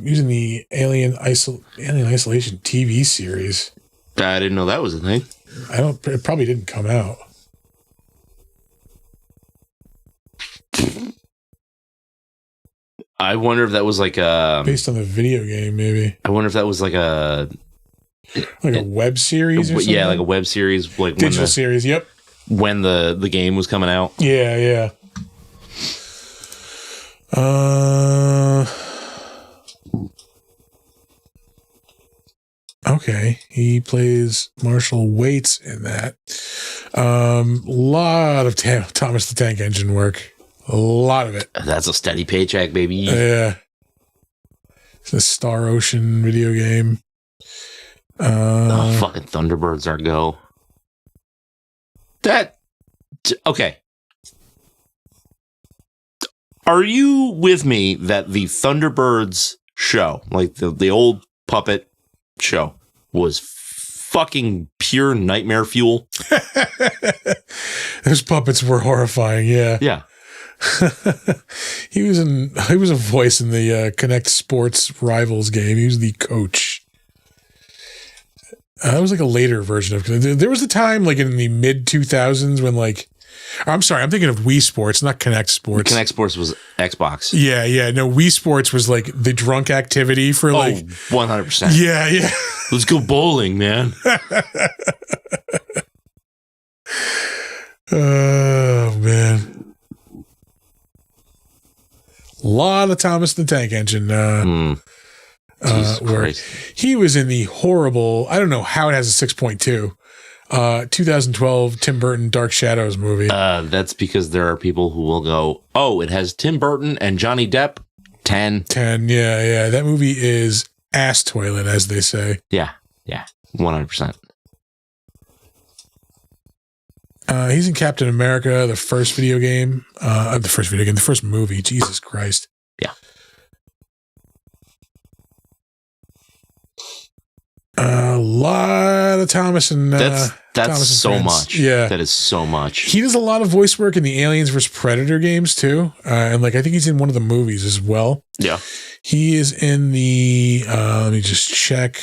Using the Alien Isolation TV series. I didn't know that was a thing. It probably didn't come out. I wonder if that was like a based on the video game, maybe. I wonder if that was like a web series or something? Yeah, like a web series, like digital series, yep. When the game was coming out. Yeah. Okay, he plays Marshall Waits in that. Lot of Thomas the Tank Engine work. A lot of it. That's a steady paycheck, baby. Yeah. It's a Star Ocean video game. Fucking Thunderbirds are go. Okay. Are you with me that the Thunderbirds show, like the old puppet show, was fucking pure nightmare fuel? Those puppets were horrifying, yeah. Yeah. He was a voice in the Connect Sports Rivals game. He was the coach. That was like a later version of it. There was a time like in the mid 2000s when like, I'm sorry, I'm thinking of Wii Sports, not Connect Sports. Connect Sports was Xbox. Yeah. No, Wii Sports was like the drunk activity for like 100%. Yeah. Let's go bowling, man. Oh man. A lot of Thomas the Tank Engine work. He was in the horrible, I don't know how it has a 6.2, 2012 Tim Burton Dark Shadows movie. That's because there are people who will go, oh, it has Tim Burton and Johnny Depp. 10. Yeah. That movie is ass toilet, as they say. Yeah. 100%. He's in Captain America, the first movie. Jesus Christ. Yeah. A lot of Thomas and that's Thomas so and much. Yeah, that is so much. He does a lot of voice work in the Aliens vs Predator games too, and like I think he's in one of the movies as well. Yeah, he is in the. Let me just check.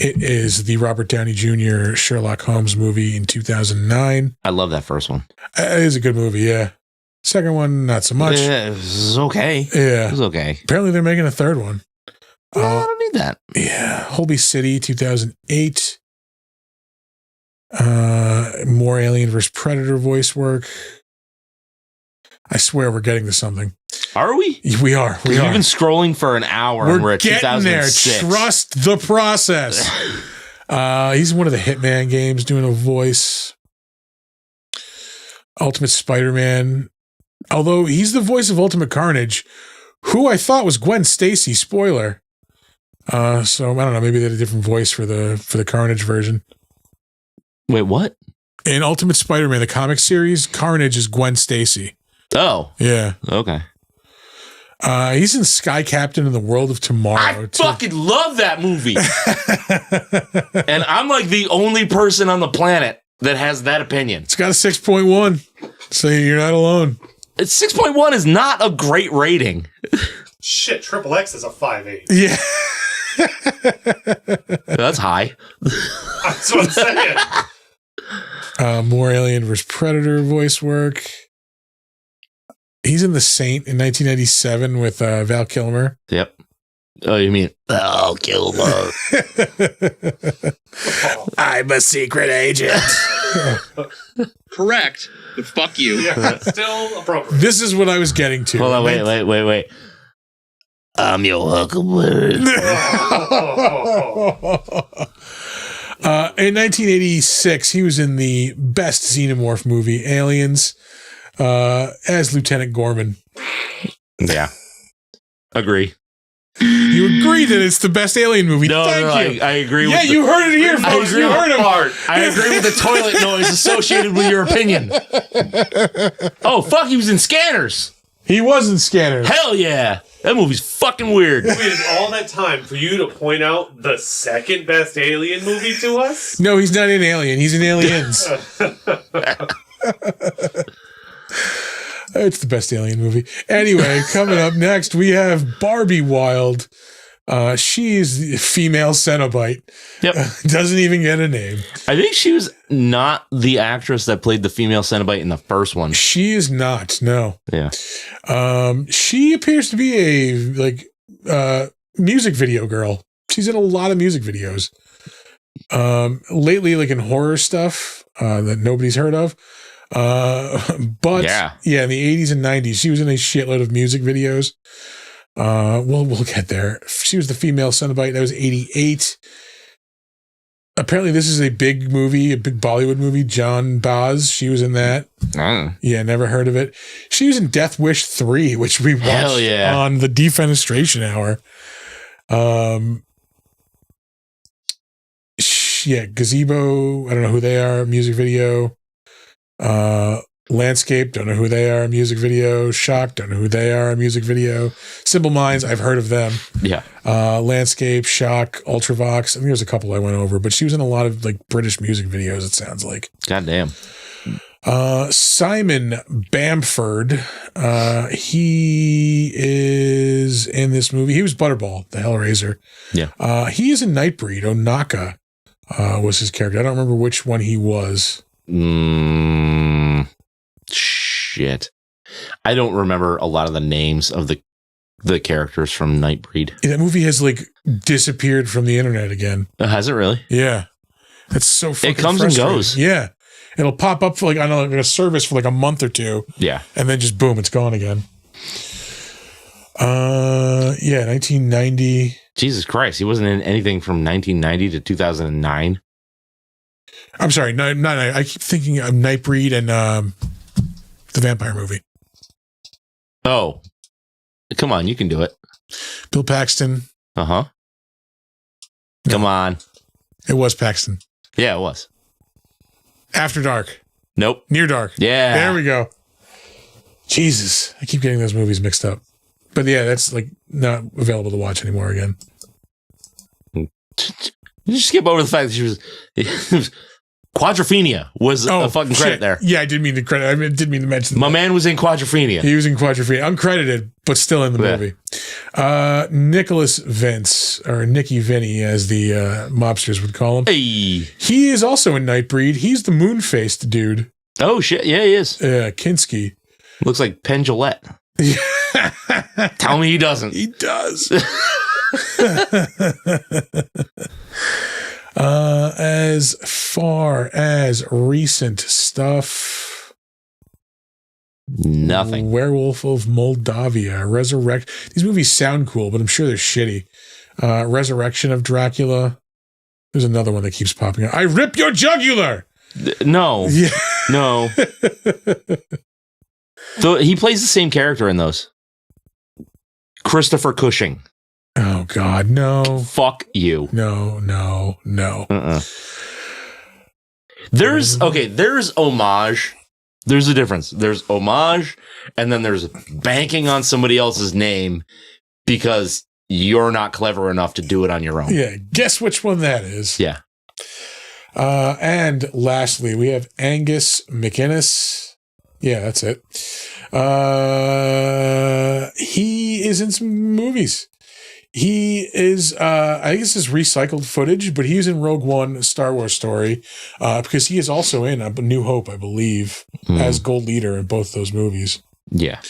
It is the Robert Downey Jr. Sherlock Holmes movie in 2009. I love that first one. It is a good movie, yeah. Second one, not so much. It was okay. Yeah. It was okay. Apparently they're making a third one. I don't need that. Yeah. Holby City, 2008. More Alien vs. Predator voice work. I swear we're getting to something. Are we? We are. We've been scrolling for an hour and we're at getting 2006. There. Trust the process. He's in one of the Hitman games doing a voice. Ultimate Spider-Man. Although he's the voice of Ultimate Carnage, who I thought was Gwen Stacy. Spoiler. So I don't know. Maybe they had a different voice for the Carnage version. Wait, what? In Ultimate Spider-Man, the comic series, Carnage is Gwen Stacy. Oh, Yeah. okay. He's in Sky Captain in the World of Tomorrow. I fucking love that movie. And I'm like the only person on the planet that has that opinion. It's got a 6.1, so you're not alone. It's 6.1 is not a great rating. Shit, Triple X is a 5.8. Yeah. That's high. That's what I'm saying. More Alien vs. Predator voice work. He's in The Saint in 1997 with Val Kilmer. Yep. Oh, you mean Val Kilmer? I'm a secret agent. Correct. But fuck you. Yeah, still appropriate. This is what I was getting to. Hold on, wait. I'm your Huckleberry. In 1986, he was in the best Xenomorph movie, Aliens, as Lieutenant Gorman. Yeah. Agree. You agree that it's the best Alien movie. No, Thank you. I agree with Yeah, you heard it here, I folks. agree You with heard him. part. I agree with the toilet noise associated with your opinion. Oh, fuck, he was in Scanners. He was in Scanners. Hell yeah. That movie's fucking weird. We waited all that time for you to point out the second best Alien movie to us? No, he's not in Alien. He's in Aliens. It's the best Alien movie. Anyway, coming up next, we have Barbie Wild. She is the female Cenobite. Yep. Doesn't even get a name. I think she was not the actress that played the female Cenobite in the first one. She is not. No. Yeah. She appears to be a music video girl. She's in a lot of music videos. Lately, like in horror stuff that nobody's heard of. But yeah, in the 80s and 90s, she was in a shitload of music videos. We'll get there. She was the female Cenobite. That was 88. Apparently, this is a big movie, a big Bollywood movie. John Baz. She was in that. Yeah, never heard of it. She was in Death Wish 3, which we watched on the Defenestration Hour. Gazebo. I don't know who they are. Music video. Landscape, don't know who they are, music video. Shock, don't know who they are, music video. Simple Minds, I've heard of them. Yeah. Landscape, Shock, Ultravox. I think there's a couple I went over, but she was in a lot of like British music videos, it sounds like. Goddamn. Simon Bamford, he is in this movie. He was Butterball, the Hellraiser. Yeah. He is in Nightbreed. Onaka was his character. I don't remember which one he was. Shit. I don't remember a lot of the names of the characters from Nightbreed. Yeah, that movie has like disappeared from the internet again. Has it really? Yeah. That's so fucking It comes and goes. Yeah. It'll pop up for like on a service for like a month or two. Yeah. And then just boom, it's gone again. 1990. Jesus Christ. He wasn't in anything from 1990 to 2009. I'm sorry, not I keep thinking of Nightbreed and the vampire movie. Oh. Come on, you can do it. Bill Paxton. Uh-huh. Come on. It was Paxton. Yeah, it was. After Dark. Nope. Near Dark. Yeah. There we go. Jesus. I keep getting those movies mixed up. But yeah, that's like not available to watch anymore again. You just skip over the fact that she was Quadrophenia was a fucking credit there. Yeah, I didn't mean to credit. I didn't mean to mention My man was in Quadrophenia. He was in Quadrophenia. Uncredited, but still in the movie. Nicholas Vince, or Nicky Vinny, as the mobsters would call him. Hey. He is also in Nightbreed. He's the moon-faced dude. Oh, shit. Yeah, he is. Kinski. Looks like Penn Jillette. Tell me he doesn't. He does. As far as recent stuff, nothing. Werewolf of Moldavia, Resurrect. These movies sound cool, but I'm sure they're shitty. Resurrection of Dracula. There's another one that keeps popping up. I rip your jugular. No. Yeah. No. So he plays the same character in those. Christopher Cushing. Oh God, no. Fuck you. No. There's homage. There's a difference. There's homage, and then there's banking on somebody else's name because you're not clever enough to do it on your own. Yeah, guess which one that is. Yeah. And lastly, we have Angus McInnes. Yeah, that's it. He is in some movies. He is, I guess it's recycled footage, but he's in Rogue One, a Star Wars story, because he is also in A New Hope, I believe, as Gold Leader in both those movies. Yeah.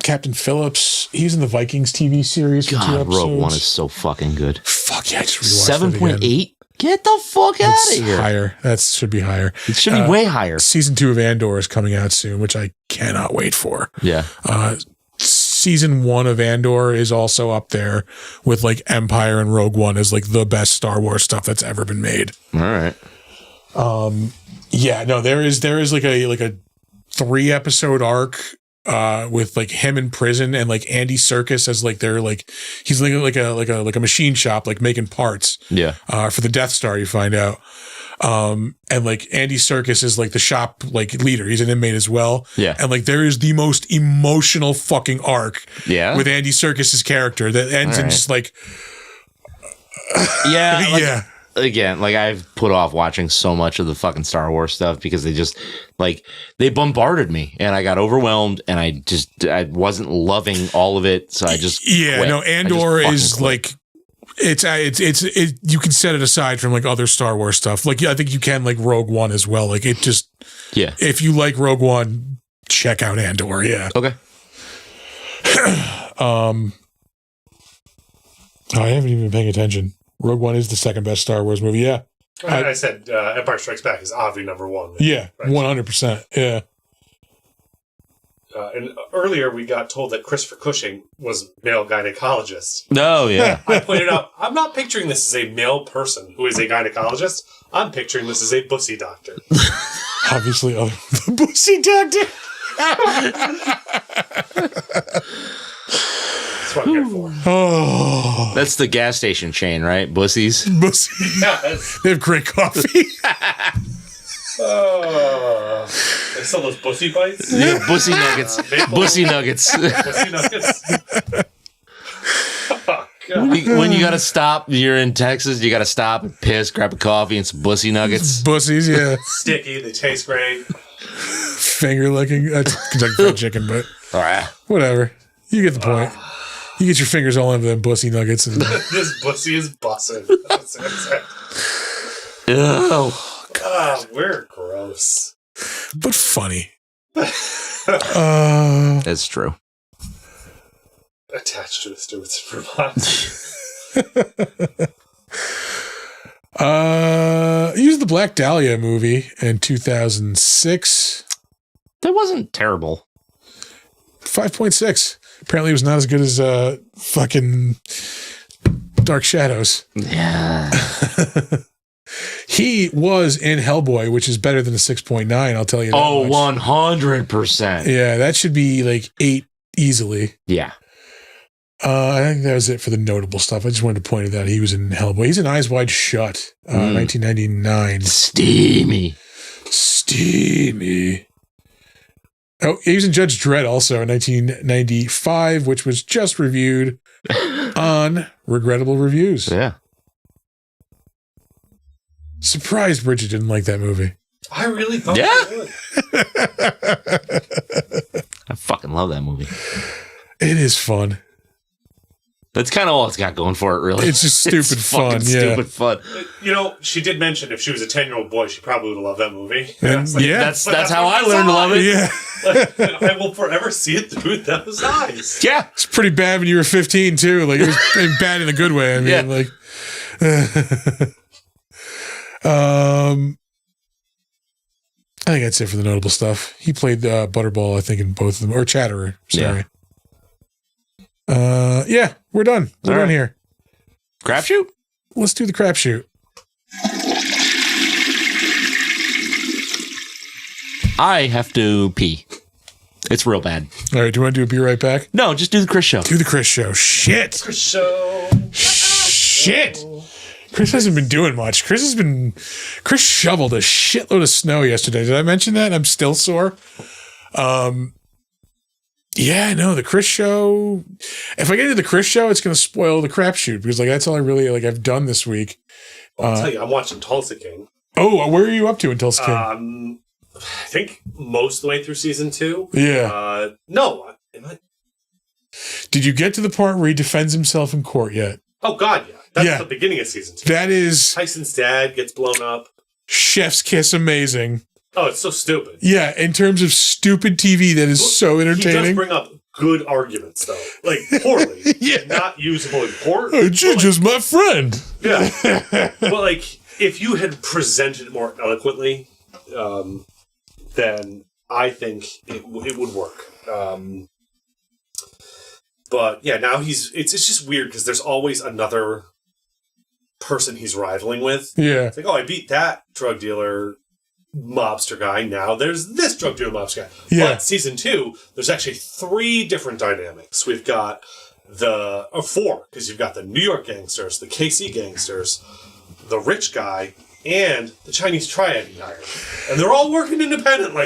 Captain Phillips, he's in the Vikings TV series for 2 God, episodes. Rogue One is so fucking good. Fuck yeah, I just rewatched 7.8? Get the fuck out It's of here. higher. That should be higher. It should be way higher. Season 2 of Andor is coming out soon, which I cannot wait for. Yeah. Season 1 of Andor is also up there with like Empire and Rogue One as like the best Star Wars stuff that's ever been made. All right. Yeah, no, there is like a 3-episode arc with like him in prison and like Andy Serkis as like they're like he's like a machine shop like making parts. Yeah. For the Death Star, you find out. And like Andy Serkis is like the shop like leader. He's an inmate as well. Yeah. And like there is the most emotional fucking arc Yeah. with Andy Serkis's character that ends in right. just like Yeah. Like, yeah. Again, like I've put off watching so much of the fucking Star Wars stuff because they just like they bombarded me and I got overwhelmed and I wasn't loving all of it. So I just quit. No, Andor is like it's you can set it aside from like other Star Wars stuff. Like I think you can like Rogue One as well. Like it just if you like Rogue One, check out Andor. Yeah. Okay. I haven't even been paying attention. Rogue One is the second best Star Wars movie. Yeah. I said Empire Strikes Back is obviously number one. Yeah. Right. 100%. Yeah. And earlier we got told that Christopher Cushing was male gynecologist. No, yeah. I pointed out, I'm not picturing this as a male person who is a gynecologist. I'm picturing this as a bussy doctor. Obviously, the bussy doctor. That's what I'm here for. Oh. That's the gas station chain, right? Bussies. Bussy. Yes. They have great coffee. Oh, they sell those bussy bites? Yeah, bussy nuggets. Bussy nuggets. Bussy nuggets. Oh, God. When you gotta stop, you're in Texas, you gotta stop and piss, grab a coffee and some bussy nuggets. Bussies, yeah. Sticky, they taste great. Finger licking. That's Kentucky Fried Chicken, but All right. whatever. You get the point. You get your fingers all over them bussy nuggets. And This bussy is bussin'. That's it. Oh. God, we're gross. but funny. Uh, That's true. Attached to a Stewardson, Vermont. he was the Black Dahlia movie in 2006. That wasn't terrible. 5.6. Apparently, it was not as good as fucking Dark Shadows. Yeah. He was in Hellboy, which is better than a 6.9. I'll tell you that Oh, much. 100%. Yeah, that should be like 8 easily. Yeah. I think that was it for the notable stuff. I just wanted to point out he was in Hellboy. He's in Eyes Wide Shut, 1999. Steamy. Oh, he was in Judge Dredd also in 1995, which was just reviewed on Regrettable Reviews. Yeah. Surprised Bridget didn't like that movie. I really thought Yeah. you would. I fucking love that movie. It is fun. That's kind of all it's got going for it, really. It's just stupid fun, fucking yeah. Stupid fun. You know, she did mention if she was a 10-year-old boy, she probably would have loved that movie. And It's like, yeah. That's But how I what learned to love it. Yeah. like, I will forever see it through those eyes. Yeah. It's pretty bad when you were 15 too. Like it was bad in a good way. I mean, Yeah. like, I think that's it for the notable stuff. He played Butterball, I think, in both of them, or Chatterer. Sorry. Yeah, we're done. We're All done right. here. Crapshoot? Let's do the crapshoot. I have to pee. It's real bad. All right, do you want to do a Be Right Back? No, just do the Chris show. Do the Chris show. Shit. Shit. Chris hasn't been doing much. Chris shoveled a shitload of snow yesterday. Did I mention that? I'm still sore. Yeah, no, the Chris show. If I get into the Chris show, it's going to spoil the crapshoot because that's all I really I've done this week. I'll tell you, I'm watching Tulsa King. Oh, where are you up to in Tulsa King? I think most of the way through season 2. Yeah. No. Am I? Did you get to the part where he defends himself in court yet? Oh, God, yeah. That's the beginning of season 2. That is... Tyson's dad gets blown up. Chef's kiss amazing. Oh, it's so stupid. Yeah, in terms of stupid TV, that is so entertaining. He does bring up good arguments, though. Poorly. Yeah. Not usable in court. Oh, just my friend. Yeah. But, if you had presented it more eloquently, then I think it would work. But, yeah, now it's just weird because there's always another person he's rivaling with. Yeah. It's I beat that drug dealer mobster guy. Now there's this drug dealer mobster guy. Yeah. But season 2, there's actually 3 different dynamics. We've got 4, because you've got the New York gangsters, the KC gangsters, the rich guy, and the Chinese triad he hired. And they're all working independently.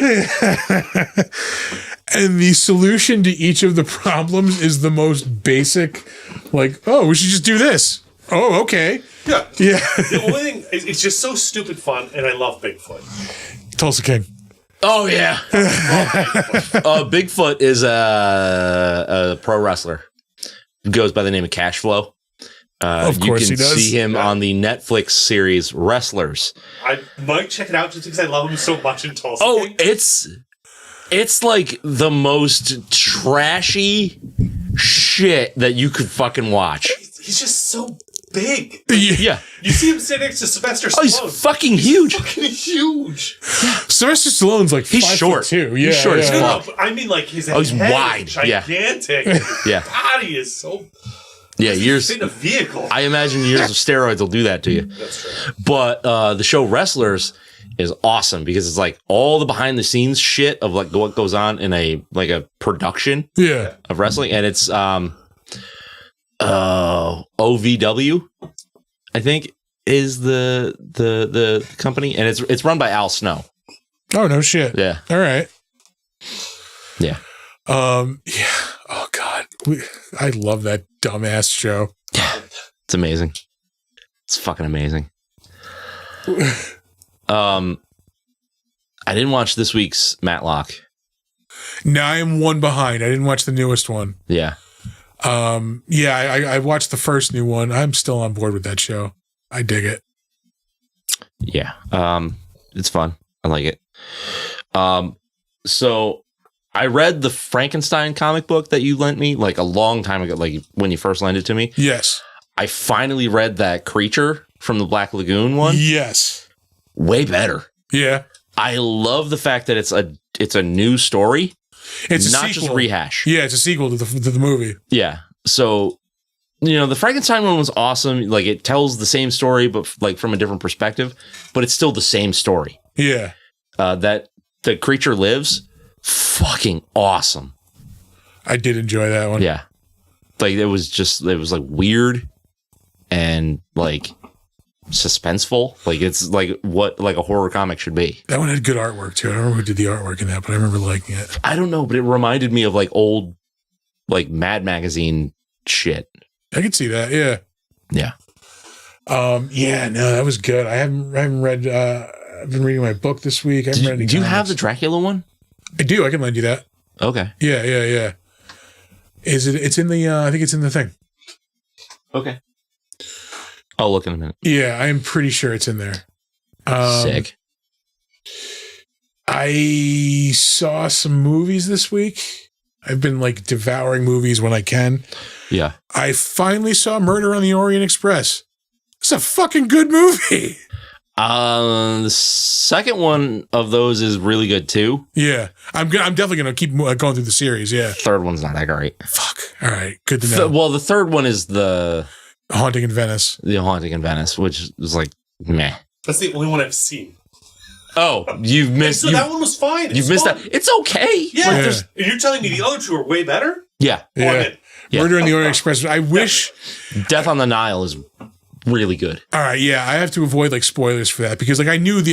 And the solution to each of the problems is the most basic, we should just do this. Oh, okay. Yeah. Yeah. The only thing, it's just so stupid fun, and I love Bigfoot. Tulsa King. Oh, yeah. Bigfoot is a pro wrestler. He goes by the name of Cash Flow. Of course he does. You can see him on the Netflix series Wrestlers. I might check it out just because I love him so much in Tulsa King. It's like the most trashy shit that you could fucking watch. He's just so big. Yeah. You see him sitting next to Sylvester Stallone. Oh, he's fucking huge. Fucking huge. Sylvester Stallone's he's 5'2". short. Yeah, He's short as No, fuck. but I mean his he's head wide. is gigantic. Yeah. His body is so... Yeah, He's in a vehicle. I imagine years of steroids will do that to you. That's true. But the show Wrestlers is awesome because it's all the behind the scenes shit of what goes on in a production of wrestling, and it's OVW, I think, is the company, and it's run by Al Snow. Oh, no shit. Yeah. All right. Yeah. Yeah. Oh God, I love that dumbass show. Yeah, it's amazing. It's fucking amazing. I didn't watch this week's Matlock. No, I am one behind. I didn't watch the newest one. Yeah. I watched the first new one. I'm still on board with that show. I dig it. Yeah. It's fun. I like it. So I read the Frankenstein comic book that you lent me a long time ago, when you first lent it to me. Yes. I finally read that Creature from the Black Lagoon one. Yes. Way better. Yeah. I love the fact that it's a new story. It's not a just rehash. Yeah, it's a sequel to the movie. Yeah. So, the Frankenstein one was awesome. It tells the same story, but from a different perspective, but it's still the same story. Yeah. That the Creature Lives, fucking awesome. I did enjoy that one. Yeah. It was weird and suspenseful. It's what a horror comic should be. That one had good artwork too. I don't remember who did the artwork in that, but I remember liking it. I don't know, but it reminded me of old Mad Magazine shit. I could see that. Yeah. Yeah. Yeah, no, that was good. I haven't read I've been reading my book this week. I haven't read any Do you have comics. the Dracula one? I do. I can lend you that. Okay. Yeah. Is it? It's in the. I think it's in the thing. Okay. I'll look in a minute. Yeah, I am pretty sure it's in there. Sick. I saw some movies this week. I've been devouring movies when I can. Yeah. I finally saw Murder on the Orient Express. It's a fucking good movie. The second one of those is really good too. Yeah, I'm definitely gonna keep going through the series. Yeah. Third one's not that great. Fuck. All right. Good to know. Well, the third one is the Haunting in Venice. Haunting in Venice, which is meh. That's the only one I've seen. Oh, you've missed. So that one was fine. You've missed that. It's okay. Yeah. Yeah. And you're telling me the other two are way better? Yeah. Yeah. Yeah. Murder on the Orient Express. I wish. Death on the Nile is really good. All right, yeah, I have to avoid like spoilers for that because like I knew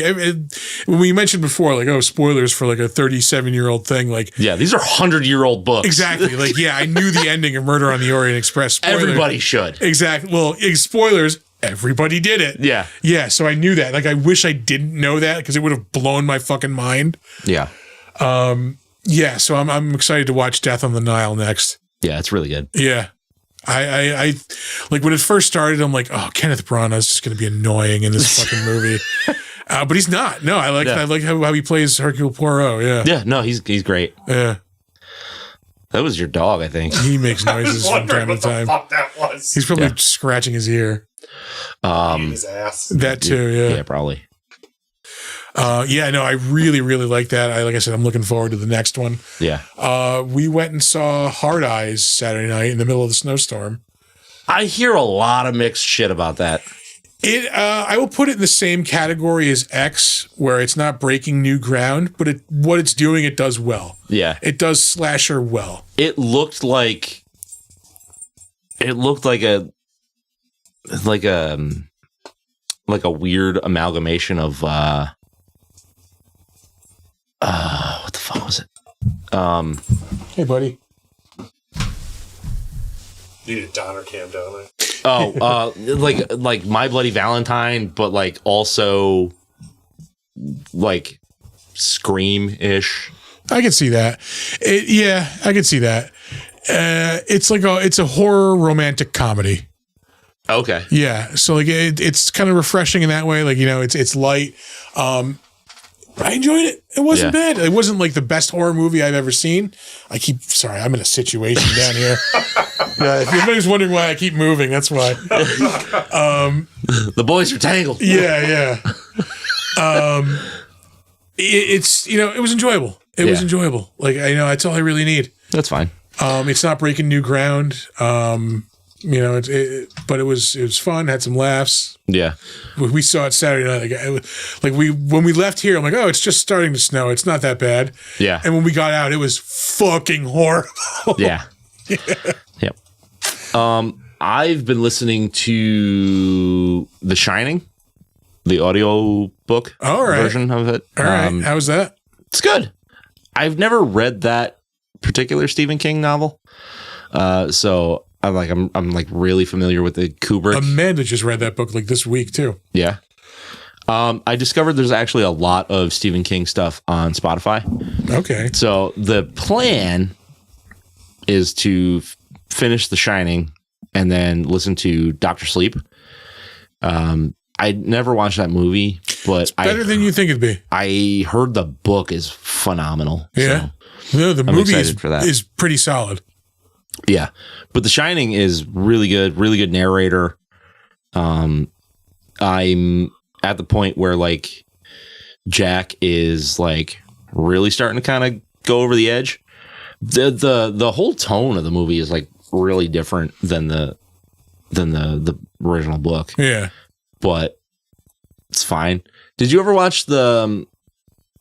when we mentioned before, like spoilers for like a 37-year-old thing, like Yeah, these are 100-year-old books. exactly, like yeah, I knew the ending of Murder on the Orient Express. Spoiler. Everybody should. Exactly. Well, spoilers. Everybody did it. Yeah. Yeah. So I knew that. Like I wish I didn't know that because it would have blown my fucking mind. Yeah. Yeah. So I'm excited to watch Death on the Nile next. Yeah, it's really good. Yeah. I like when it first started, I'm like, oh, Kenneth Branagh is just going to be annoying in this fucking movie. But he's not. No, I like how he plays Hercule Poirot. Yeah. Yeah, no, he's great. Yeah. That was your dog, I think. He makes noises from time to what the time. fuck that was. He's probably scratching his ear. His ass. That too. Yeah, probably. Yeah, no, I really, really like that. Like I said, I'm looking forward to the next one. Yeah. We went and saw Hard Eyes Saturday night in the middle of the snowstorm. I hear a lot of mixed shit about that. I will put it in the same category as X, where it's not breaking new ground, but what it's doing, it does well. Yeah. It does slasher well. It looked like a weird amalgamation of what the fuck was it? Hey, buddy. Need a Donner cam down there. Oh, like My Bloody Valentine, but like also like Scream-ish. I can see that. Yeah, I can see that. It's a horror romantic comedy. Okay. Yeah, so like it's kind of refreshing in that way. Like it's light. I enjoyed it. It wasn't bad. It wasn't like the best horror movie I've ever seen. Sorry, I'm in a situation down here. If anybody's wondering why I keep moving, that's why. The boys are tangled. Yeah. It was enjoyable. It was enjoyable. Like that's all I really need. That's fine. It's not breaking new ground. But it was fun. Had some laughs. Yeah. We saw it Saturday night. When we left here, I'm like, oh, it's just starting to snow. It's not that bad. Yeah. And when we got out, it was fucking horrible. Yeah. Yep. I've been listening to The Shining, the audio book version of it. All right. How was that? It's good. I've never read that particular Stephen King novel. So I'm really familiar with the Kubrick. Amanda just read that book like this week too. Yeah. I discovered there's actually a lot of Stephen King stuff on Spotify. Okay. So the plan is to finish The Shining and then listen to Dr. Sleep. I never watched that movie, but it's better than you think it'd be. I heard the book is phenomenal. Yeah. So No, the movie for that. is pretty solid. Yeah. But The Shining is really good narrator. I'm at the point where like Jack is like really starting to kind of go over the edge. The whole tone of the movie is like really different than the original book. Yeah. But it's fine. Did you ever watch the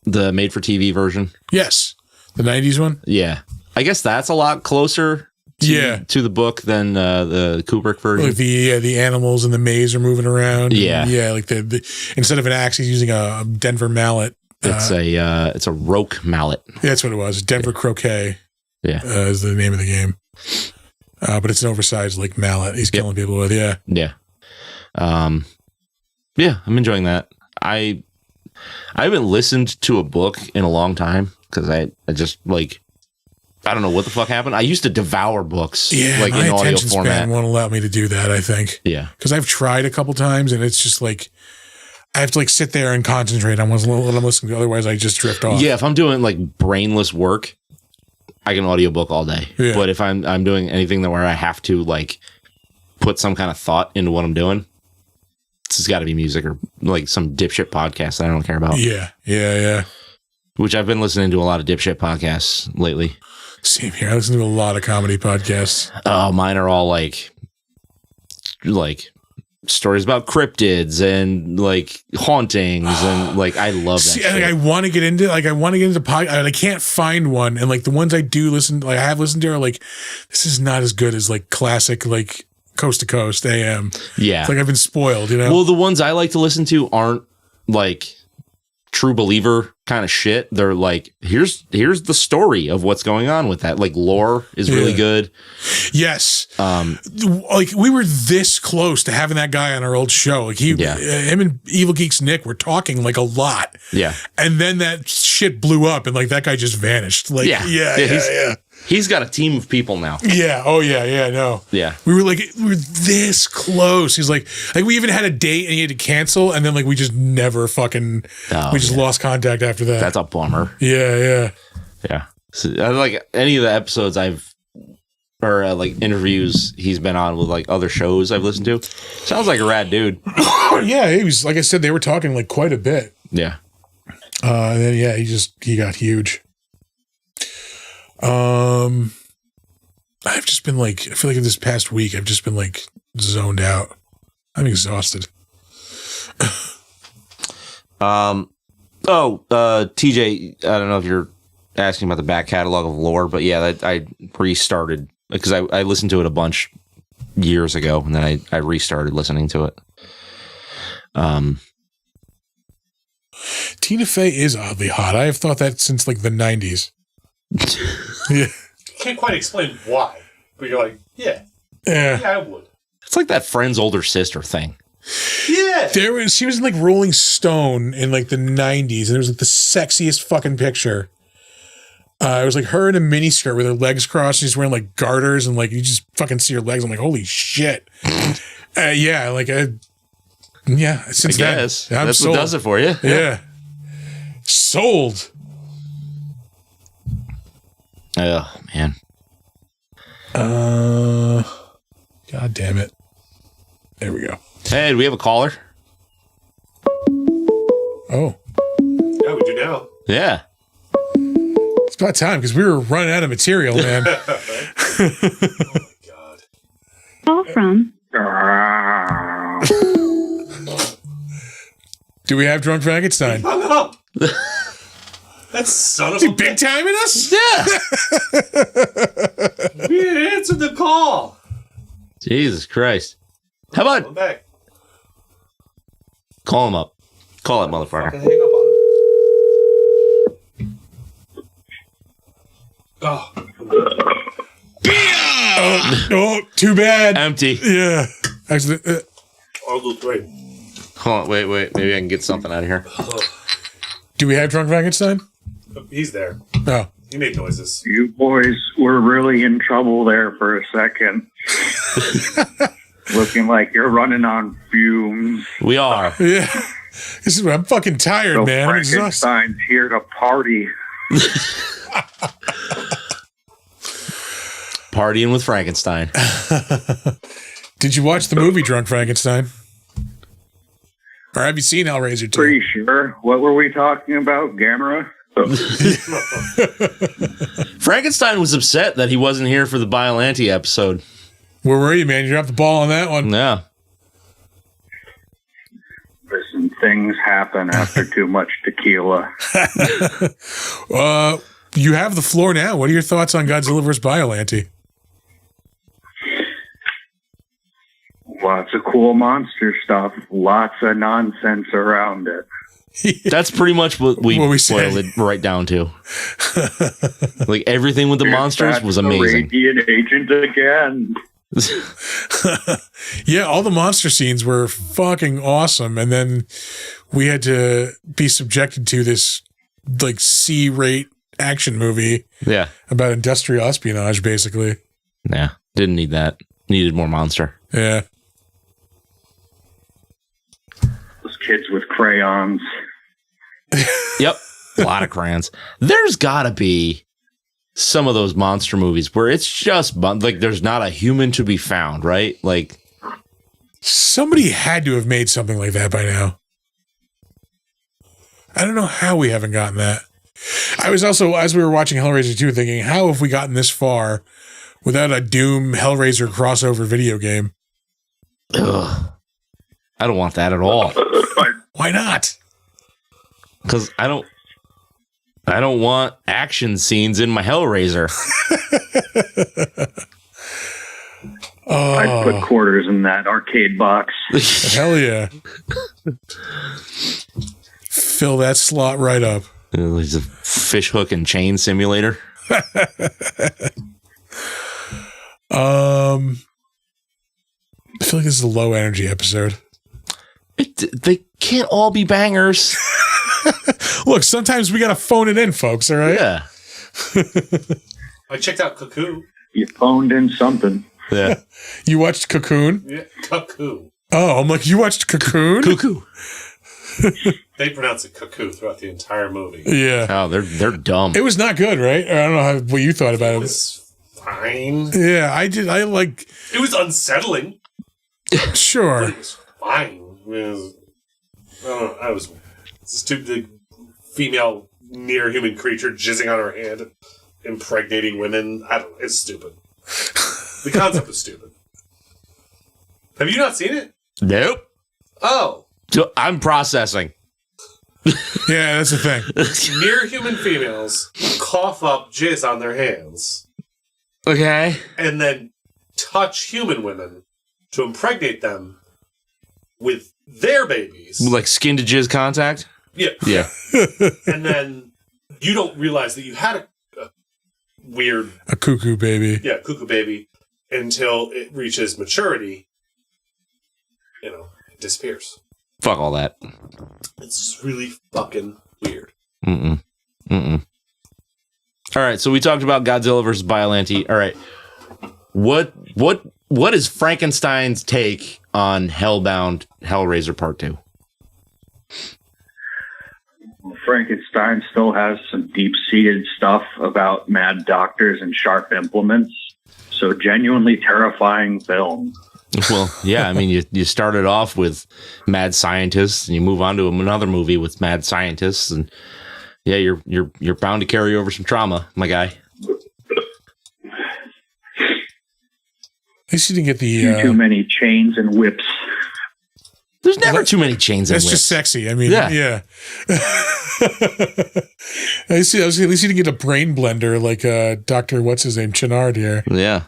made for TV version? Yes. The 90s one? Yeah. I guess that's a lot closer to the book than the Kubrick version. Like the animals in the maze are moving around. Yeah. Yeah, like the instead of an axe, he's using a Denver mallet. It's a roque mallet. That's what it was. Denver croquet. Yeah. Is the name of the game. But it's an oversized like mallet he's killing people with. Yeah. Yeah. Yeah, I'm enjoying that. I haven't listened to a book in a long time because I just like I don't know what the fuck happened. I used to devour books like my in audio attention format. span won't allow me to do that, I think. Yeah. Because I've tried a couple times and it's just like I have to like sit there and concentrate on what I'm listening to. Otherwise I just drift off. Yeah, if I'm doing like brainless work, I can audiobook all day. Yeah. But if I'm doing anything where I have to like put some kind of thought into what I'm doing, this has got to be music or like some dipshit podcast that I don't care about. Yeah. Which I've been listening to a lot of dipshit podcasts lately. Same here. I listen to a lot of comedy podcasts. Oh, mine are all like stories about cryptids and like hauntings and like I love that. See, shit. I want to get into podcast. I can't find one, and like the ones I do listen, like I have listened to, are like this is not as good as like classic like Coast to Coast AM. Yeah, it's like I've been spoiled, you know. Well, the ones I like to listen to aren't like true believer kind of shit. They're like, here's the story of what's going on with that. Like lore is really good. Yes. Like we were this close to having that guy on our old show. Like him and Evil Geeks Nick were talking like a lot. Yeah. And then that shit blew up and like that guy just vanished. Like, yeah. He's got a team of people now. Yeah. Oh yeah. No. Yeah. We were this close. He's like we even had a date and he had to cancel, and then like we just never fucking lost contact after that. That's a bummer. Yeah. So, like any of the episodes like interviews he's been on with like other shows I've listened to. Sounds like a rad dude. Yeah, he was, like I said, they were talking like quite a bit. Yeah. And then he got huge. I've just been like, I feel like in this past week I've just been like zoned out. I'm exhausted. TJ, I don't know if you're asking about the back catalog of lore, but yeah, I restarted because I listened to it a bunch years ago, and then I restarted listening to it. Tina Fey is oddly hot. I have thought that since like the 90s. Yeah. Can't quite explain why, but you're like, yeah, I would. It's like that friend's older sister thing. Yeah. She was in like Rolling Stone in like the 90s, and it was like the sexiest fucking picture. It was like her in a miniskirt with her legs crossed. She's wearing like garters, and like you just fucking see her legs. I'm like, holy shit. Since then, That's sold. what does it for you. Yeah. Sold. Oh man. God damn it. There we go. Hey, do we have a caller? Oh. Yeah, we do now. Yeah. It's about time because we were running out of material, man. Oh my god. Call from. Do we have Drunk Frankenstein? Hung up. That son of Is he a big timing us? Yeah. We answered the call. Jesus Christ. How about I'm back. call him up? Call that Fucking motherfucker. hang up on him. Oh, too bad. Empty. Yeah. Actually, I'll do three. Hold on, wait. Maybe I can get something out of here. do we have Drunk Frankenstein? He's there. Oh. He made noises. You boys were really in trouble there for a second. Looking like you're running on fumes. We are. Yeah. I'm fucking tired, So man. I'm exhausted. Frankenstein's here to party. Partying with Frankenstein. Did you watch the movie Drunk Frankenstein? Or have you seen Hellraiser 2? Pretty sure. What were we talking about? Gamera? Frankenstein was upset that he wasn't here for the Biollante episode. Where were you, man? You dropped the ball on that one. Yeah. Listen, things happen after too much tequila. You have the floor now. What are your thoughts on Godzilla vs. Biollante? Lots of cool monster stuff. Lots of nonsense around it. That's pretty much what we said. boiled it right down to. Like everything with the Here's monsters back was to the amazing. Radiant Agent again. Yeah, all the monster scenes were fucking awesome. And then we had to be subjected to this like C-rate action movie Yeah. about industrial espionage, basically. Yeah. Didn't need that. Needed more monster. Yeah. Those kids with crayons. Yep. A lot of crayons. There's gotta be some of those monster movies where it's just like there's not a human to be found, right? Like Somebody had to have made something like that by now. I don't know how we haven't gotten that. I was also, as we were watching Hellraiser 2, thinking, how have we gotten this far without a Doom Hellraiser crossover video game? ugh. I don't want that at all. Why not? Because I don't want action scenes in my Hellraiser. I'd put quarters in that arcade box. Hell yeah. Fill that slot right up. It's a fish hook and chain simulator. I feel like this is a low energy episode. They can't all be bangers. Look, sometimes we got to phone it in, folks. All right. Yeah. I checked out Cuckoo. You phoned in something. Yeah. You watched Cocoon? Yeah, Cuckoo. Oh, I'm like, you watched Cocoon? Cuckoo. They pronounce it Cuckoo throughout the entire movie. Yeah. Oh, they're dumb. It was not good, right? Or I don't know what you thought about It it. was fine. Yeah, I did. I like, It was unsettling, sure. but it was fine. I don't know. I was stupid female near human creature jizzing on her hand, impregnating women. I don't know. It's stupid. The concept was stupid. Have you not seen it? Nope. Oh. So I'm processing. Yeah, that's the thing. Near human females cough up jizz on their hands Okay. and then touch human women to impregnate them with their babies. Like skin to jizz contact? Yeah. Yeah. And then you don't realize that you had a weird, A cuckoo baby. cuckoo baby until it reaches maturity. You know, it disappears. Fuck all that. It's just really fucking weird. Mm-mm. All right, so we talked about Godzilla versus Biollante. All right. What is Frankenstein's take on Hellbound Hellraiser Part 2? Frankenstein still has some deep-seated stuff about mad doctors and sharp implements. So genuinely terrifying film. Well, yeah, I mean, you started off with mad scientists, and you move on to another movie with mad scientists, and yeah, you're bound to carry over some trauma, my guy. At least you didn't get the. Too many chains and whips. There's never too many chains and That's whips. just sexy. I mean, Yeah. yeah. At least you didn't get a brain blender like Dr. What's his name? Chenard here. Yeah.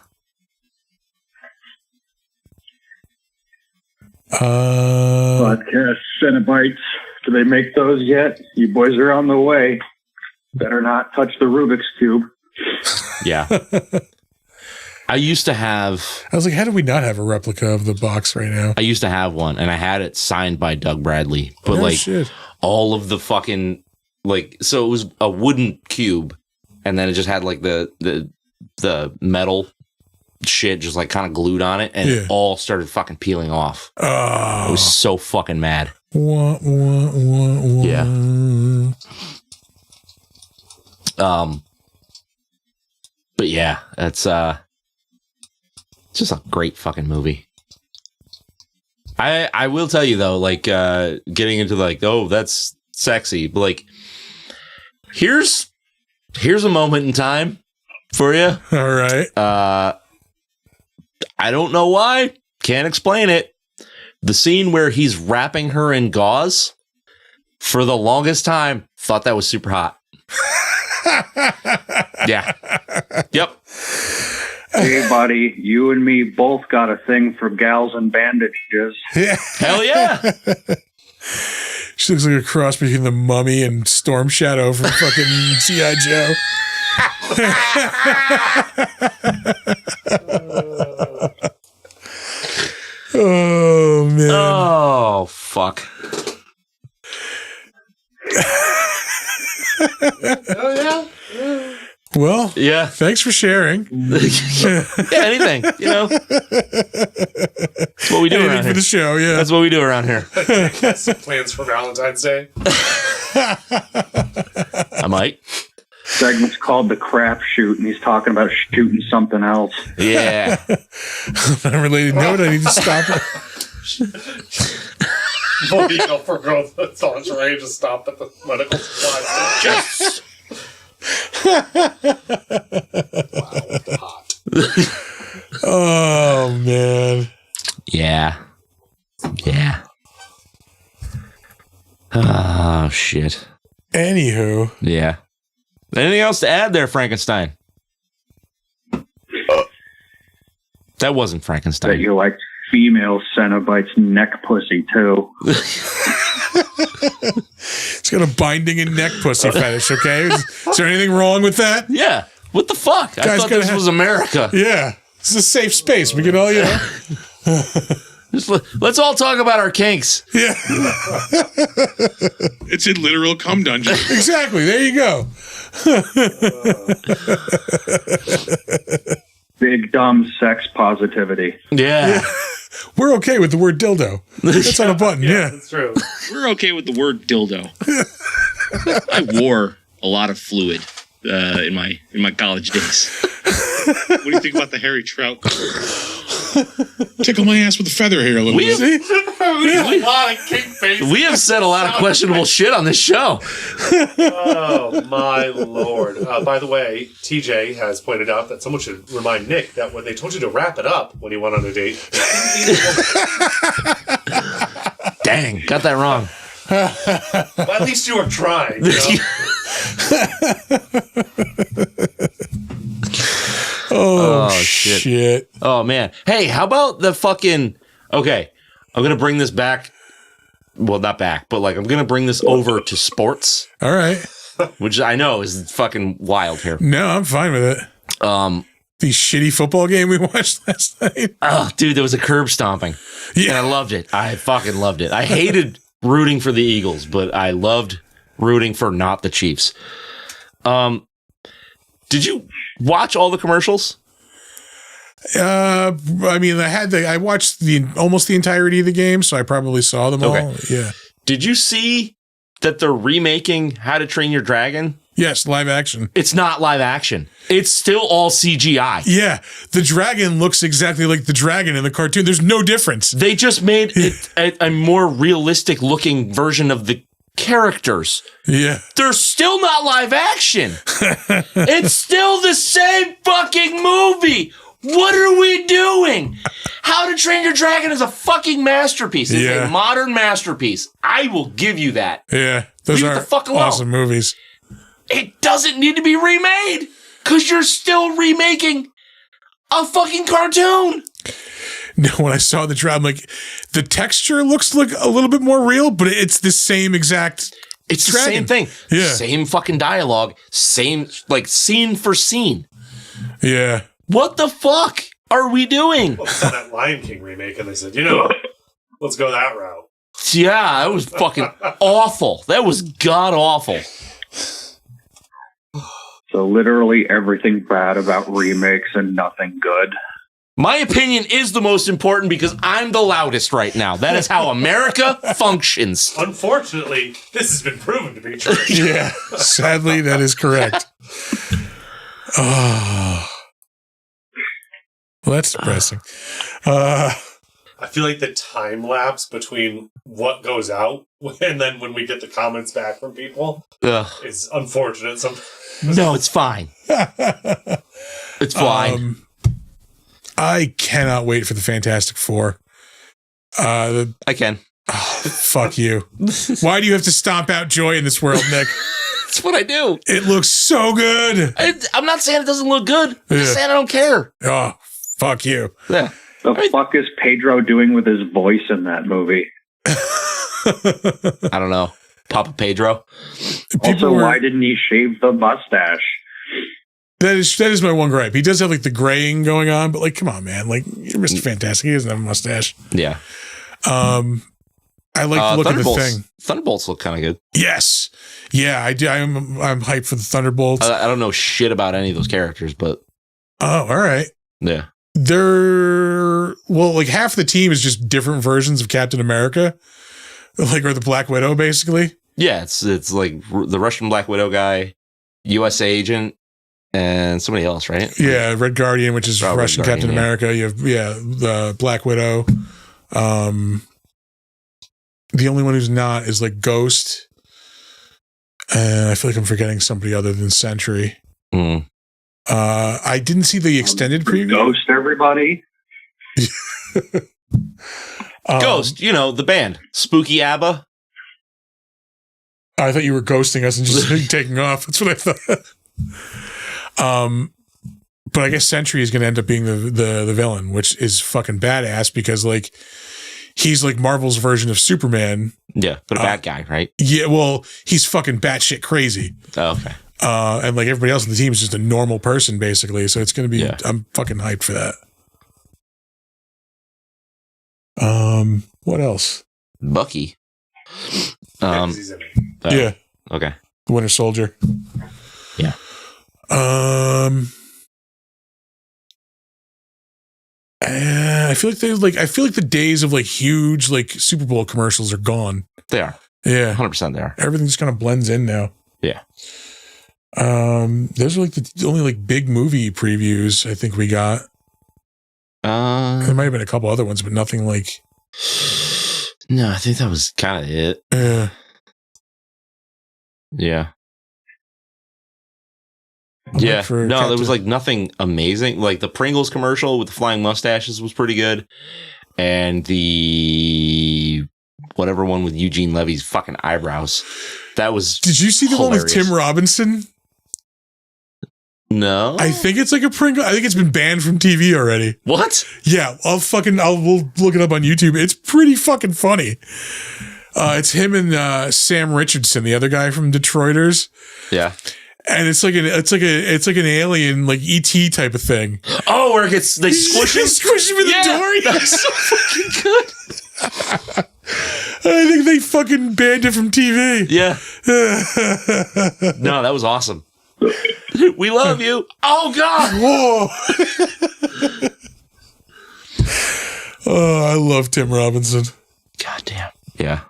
Podcast Cenobites. Do they make those yet? You boys are on the way. Better not touch the Rubik's Cube. Yeah. I used to have I was like, how do we not have a replica of the box right now? one, and I had it signed by Doug Bradley, but Oh, like shit. all of the fucking so it was a wooden cube, and then it just had like the metal shit just like kind of glued on it, and Yeah. it all started fucking peeling off. Oh. I was so fucking mad. Wah, wah, wah, wah. Yeah. But yeah, it's just a great fucking movie. I will tell you though, like getting into like, oh, that's sexy, but like here's a moment in time for you. All right. I don't know why, can't explain it. The scene where he's wrapping her in gauze, for the longest time, thought that was super hot. Yeah. Yep. Hey, buddy, you and me both got a thing for gals and bandages. Yeah. Hell yeah. She looks like a cross between the Mummy and Storm Shadow from fucking G.I. Joe. Oh, man. Oh, fuck. Oh, yeah? Well, Yeah. thanks for sharing. Yeah, anything, you know. That's what we do Anything around for here. the show, yeah. That's what we do around here. Some plans for Valentine's Day? I might. Segment's called The Crap Shoot, and he's talking about shooting something else. Yeah. On a related note, I need to stop it. Mobile for girls that's on range to stop at the medical supply store. Wow, hot. Oh, man. Yeah. Yeah. shit. Anywho. Yeah. Anything else to add there, Frankenstein? That wasn't Frankenstein. That you like female Cenobites neck pussy too. It's got a binding and neck pussy fetish, okay? Is there anything wrong with that? Yeah. What the fuck? I Guys thought this was America. Yeah. It's a safe space. We can all, Let's all talk about our kinks. Yeah. It's a literal cum dungeon. Exactly. There you go. Big dumb sex positivity. Yeah. We're okay with the word dildo. That's on a button. Yeah. That's true. We're okay with the word dildo. I wore a lot of fluid in my college days. What do you think about the hairy trout? Tickle my ass with a feather here a little bit. We have said a lot of questionable shit on this show. Oh, my Lord. By the way, TJ has pointed out that someone should remind Nick that when they told you to wrap it up when he went on a date. Dang, got that wrong. Well, at least you were trying. You know? Oh, shit. Oh, man. Hey, how about the fucking... Okay, I'm going to bring this back. Well, not back, but like I'm going to bring this over to sports. All right. Which I know is fucking wild here. No, I'm fine with it. The shitty football game we watched last night. Oh, dude, there was a curb stomping. Yeah. And I loved it. I fucking loved it. I hated rooting for the Eagles, but I loved rooting for not the Chiefs. Did you watch all the commercials? I mean, I watched almost the entirety of the game, so I probably saw them all. Yeah. Did you see that they're remaking How to Train Your Dragon? Yes, live action. It's not live action. It's still all CGI. Yeah, the dragon looks exactly like the dragon in the cartoon. There's no difference. They just made it a more realistic looking version of the characters. Yeah. They're still not live action. It's still the same fucking movie. What are we doing? How to Train Your Dragon is a fucking masterpiece. It's a modern masterpiece. I will give you that. Yeah. Those Leave it are the fuck alone. awesome movies. It doesn't need to be remade because you're still remaking a fucking cartoon. No, when I saw the trailer, I'm like, the texture looks like a little bit more real, but it's the same exact. It's dragon. the same thing. Yeah. Same fucking dialogue. Same, like, scene for scene. Yeah. What the fuck are we doing? Well, it's that Lion King remake, and they said, let's go that route. Yeah, that was fucking awful. That was god awful. So literally everything bad about remakes and nothing good. My opinion is the most important because I'm the loudest right now. That is how America functions. Unfortunately, this has been proven to be true. Yeah. Sadly, that is correct. Oh. Well, that's depressing. I feel like the time lapse between what goes out and then when we get the comments back from people is unfortunate. No, it's fine. It's fine. I cannot wait for the Fantastic Four. I can. Oh, fuck you. Why do you have to stomp out joy in this world, Nick? That's what I do. It looks so good. I'm not saying it doesn't look good. I'm just saying I don't care. Oh, fuck you. Yeah. The fuck is Pedro doing with his voice in that movie? I don't know. Papa Pedro. Why didn't he shave the mustache? That is my one gripe. He does have like the graying going on, but like, come on, man. Like, you're Mr. Fantastic. He doesn't have a mustache. Yeah. I like the look of the thing. Thunderbolts look kind of good. Yes. Yeah, I do. I'm hyped for the Thunderbolts. I don't know shit about any of those characters, but. Oh, all right. Yeah. Like half the team is just different versions of Captain America, like, or the Black Widow, basically. Yeah, it's like the Russian Black Widow guy, U.S. agent, and somebody else, right? Yeah, Red Guardian, which is Russian Captain America. You have the Black Widow. The only one who's not is like Ghost, and I feel like I'm forgetting somebody other than Sentry. I didn't see the extended preview. Ghost, everybody. Ghost, the band, Spooky ABBA. I thought you were ghosting us and just taking off. That's what I thought. But I guess Sentry is going to end up being the villain, which is fucking badass because like he's like Marvel's version of Superman. Yeah, but a bad guy, right? Yeah, well, he's fucking batshit crazy. Oh, okay. And like everybody else on the team is just a normal person, basically. So it's going to be. Yeah. I'm fucking hyped for that. What else? Bucky. Yeah, 'cause he's in it. Yeah, Okay. the Winter Soldier. Yeah. I feel like I feel like the days of like huge like Super Bowl commercials are gone. They are. Yeah, 100% they are. everything just kind of blends in now. Yeah. Those are like the only like big movie previews I think we got. There might have been a couple other ones, but nothing like. No, I think that was kind of it. Yeah. Yeah. No, there was like nothing amazing. Like the Pringles commercial with the flying mustaches was pretty good. And the whatever one with Eugene Levy's fucking eyebrows. That was. Did you see the one with Tim Robinson? No. I think it's like a Pringle. I think it's been banned from TV already. What? Yeah, we'll look it up on YouTube. It's pretty fucking funny. It's him and Sam Richardson, the other guy from Detroiters. Yeah. And it's like an alien like ET type of thing. Oh, where they squish him? Squish him in the door. That's so fucking good. I think they fucking banned it from TV. Yeah. No, that was awesome. We love you. Oh God. Whoa. Oh, I love Tim Robinson. God damn. Yeah.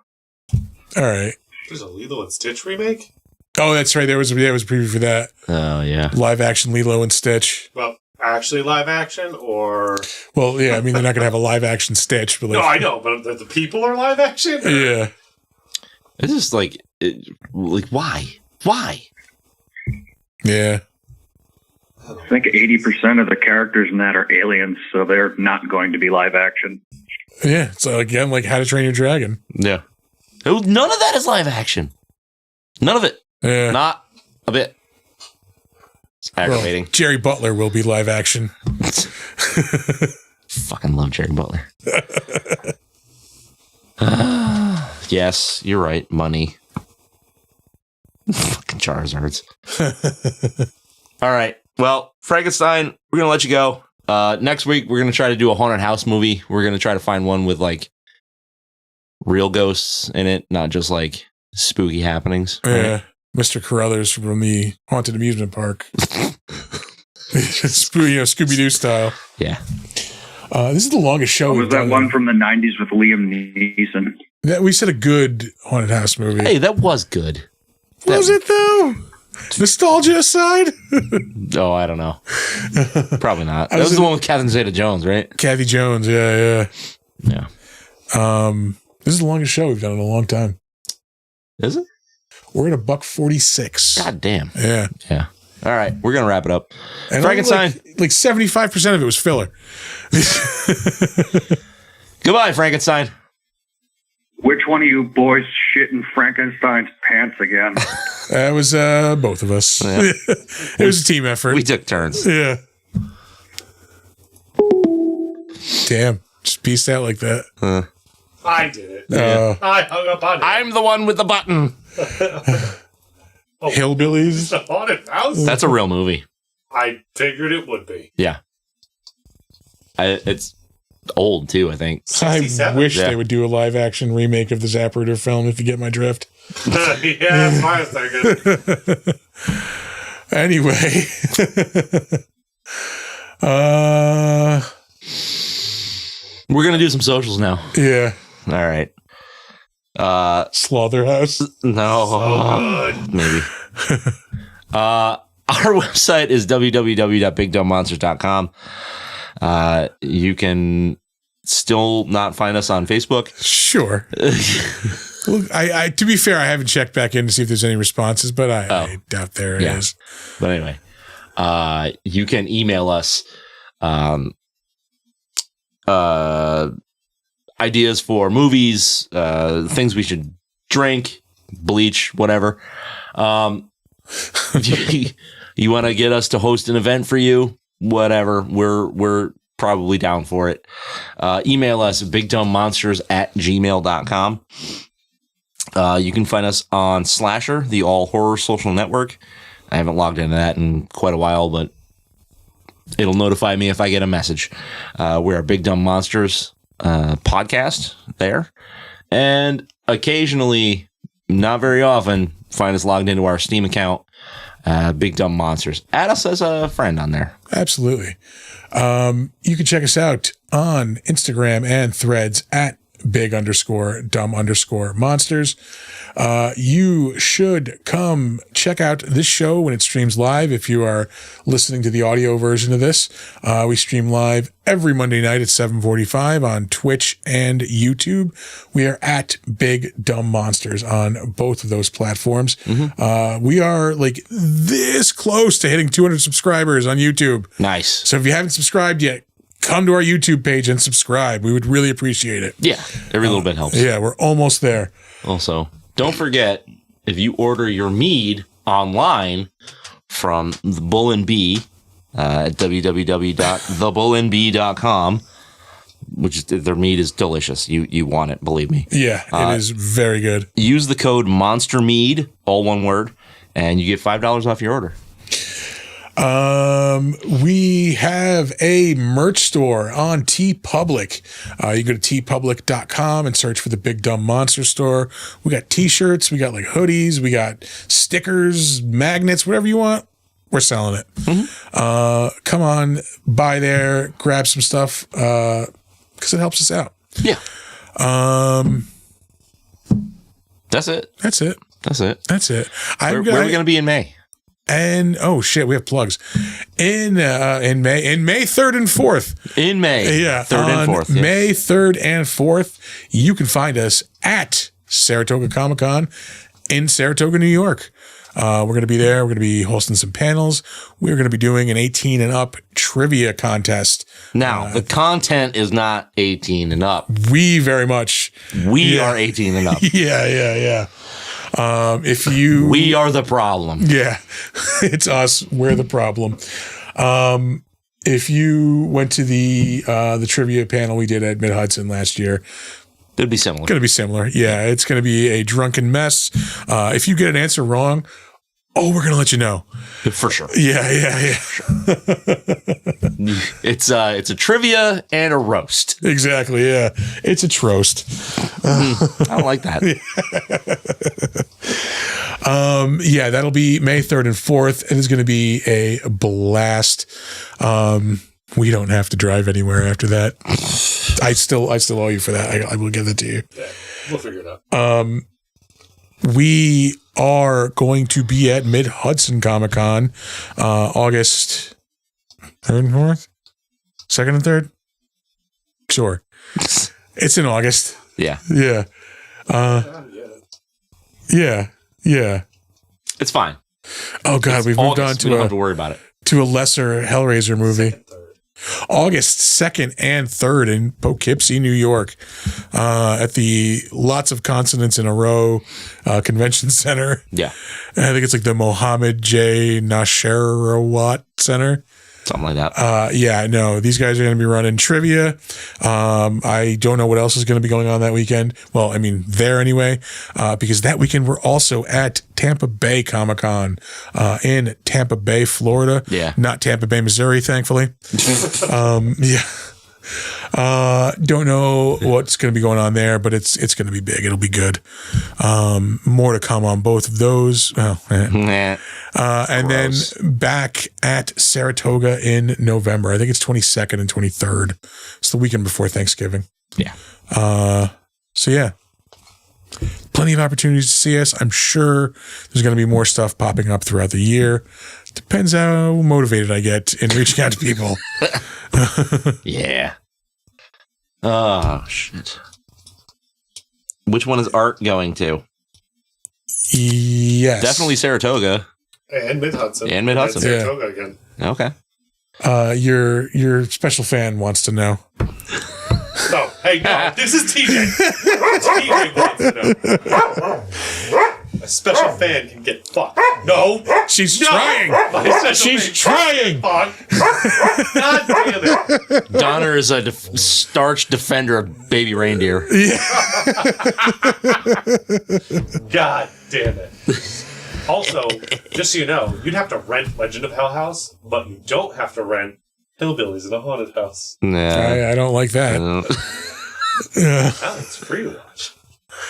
All right. There's a Lilo and Stitch remake? Oh, that's right. There was a preview for that. Oh, yeah. Live action Lilo and Stitch. Well, actually live action or... Well, yeah, I mean, they're not going to have a live action Stitch. But like, no, I know, but the people are live action? Or? Yeah. It's just like why? Why? Yeah. I think 80% of the characters in that are aliens, so they're not going to be live action. Yeah. So again, like How to Train Your Dragon. Yeah. None of that is live action. None of it. Yeah. Not a bit. It's aggravating. Well, Jerry Butler will be live action. Fucking love Jerry Butler. Yes, you're right. Money. Fucking Charizards. All right. Well, Frankenstein, we're going to let you go. Next week, we're going to try to do a haunted house movie. We're going to try to find one with like real ghosts in it, not just like spooky happenings. Yeah. Right? Mr. Carruthers from the Haunted Amusement Park. Scooby-Doo style. Yeah. This is the longest show. Was that one from the 90s with Liam Neeson? We said a good haunted house movie. Hey, that was good. Was it though? Nostalgia aside? Oh, I don't know. Probably not. That was the one with Catherine Zeta-Jones, right? Kathy Jones, yeah. This is the longest show we've done in a long time. Is it? We're at $146. God damn. Yeah. Yeah. All right, we're gonna wrap it up. And Frankenstein. Like 75% of it was filler. Goodbye, Frankenstein. Which one of you boys shit in Frankenstein's pants again? That was both of us. Yeah. It was a team effort. We took turns. Yeah. Damn. Just pieced out like that. I did it. I hung up on it. I'm the one with the button. Hillbillies. The haunted house? That's a real movie. I figured it would be. Yeah. It's old, too, I think. I 67? wish Yeah. they would do a live action remake of the Zapruder film, if you get my drift. Yeah, that's what I was thinking. Anyway. We're going to do some socials now. Yeah. All right. Slaughterhouse. No. Maybe. Our website is www.bigdumbmonsters.com. You can still not find us on Facebook. Sure. Look, I to be fair, I haven't checked back in to see if there's any responses, but I doubt there is. But anyway, you can email us ideas for movies, things we should drink, bleach, whatever. If you want to get us to host an event for you, whatever, we're probably down for it. Email us at bigdumbmonsters@gmail.com. You can find us on Slasher, the all horror social network. I haven't logged into that in quite a while, but it'll notify me if I get a message. We're a Big Dumb Monsters podcast there. And occasionally, not very often, find us logged into our Steam account, Big Dumb Monsters. Add us as a friend on there. Absolutely. You can check us out on Instagram and Threads at big_dumb_monsters. You should come check out this show when it streams live. If you are listening to the audio version of this, we stream live every Monday night at 7:45 on Twitch and YouTube. We are at Big Dumb Monsters on both of those platforms. We are like this close to hitting 200 subscribers on YouTube. Nice. So if you haven't subscribed yet, come to our YouTube page and subscribe. We would really appreciate it. Yeah, every little bit helps. Yeah, we're almost there. Also, don't forget, if you order your mead online from the Bull and Bee at www.thebullandbee.com, which their mead is delicious. You want it, believe me. Yeah, it is very good. Use the code MONSTERMEAD, all one word, and you get $5 off your order. We have a merch store on TeePublic. You go to teepublic.com and search for the Big Dumb Monster Store. We got t-shirts, we got like hoodies, we got stickers, magnets, whatever you want. We're selling it. Come on by there, grab some stuff, because it helps us out. Yeah. That's it. That's it. That's it. That's it. Where are we going to be in May? And oh shit, we have plugs in May 3rd and 4th. In May, yeah, 3rd and 4th. Yes. May 3rd and 4th, you can find us at Saratoga Comic Con in Saratoga, New York. We're going to be there. We're going to be hosting some panels. We're going to be doing an 18 and up trivia contest. Now, the content is not 18 and up. We very much. We are 18 and up. Yeah. We are the problem. Yeah, it's us. We're the problem. If you went to the trivia panel we did at Mid Hudson last year, it'd be similar. Going to be similar. Yeah, it's going to be a drunken mess. If you get an answer wrong, we're going to let you know. For sure. Yeah. It's a trivia and a roast. Exactly. Yeah, it's a troast. I don't like that. Yeah, that'll be May 3rd and 4th. It is going to be a blast. We don't have to drive anywhere after that. I still owe you for that. I will give it to you. Yeah, we'll figure it out. We are going to be at Mid Hudson Comic Con, August 3rd and 4th, 2nd and 3rd. Sure, it's in August. Yeah. Yeah. Yeah. It's fine. Oh God, we've moved on we don't have to worry about it. To a lesser Hellraiser movie. August 2nd and 3rd in Poughkeepsie, New York, at the Lots of Consonants in a Row Convention Center. Yeah. I think it's like the Mohammed J. Nasherawat Center. Something like that. Yeah, no, these guys are going to be running trivia. I don't know what else is going to be going on that weekend. Well, I mean, there anyway, because that weekend we're also at Tampa Bay Comic Con in Tampa Bay, Florida. Yeah. Not Tampa Bay, Missouri, thankfully. Yeah. Don't know what's going to be going on there, but it's going to be big. It'll be good. More to come on both of those. And then back at Saratoga in November. I think it's 22nd and 23rd. It's the weekend before Thanksgiving. Yeah. So yeah, plenty of opportunities to see us. I'm sure there's going to be more stuff popping up throughout the year. Depends how motivated I get in reaching out to people. Yeah. Oh, shit. Which one is Art going to? Yes. Definitely Saratoga. And Mid Hudson. And Mid Hudson. Saratoga again. Okay. Your special fan wants to know. No, hey, no, this is TJ. TJ wants to know. a special fan can get fucked. No. She's No! trying. My special She's fan trying. can't get fucked. God damn it. Donner is a starch defender of baby reindeer. God damn it. Also, just so you know, you'd have to rent Legend of Hell House, but you don't have to rent Hillbillies in a Haunted House. Nah. I don't like that. Oh, it's free to watch.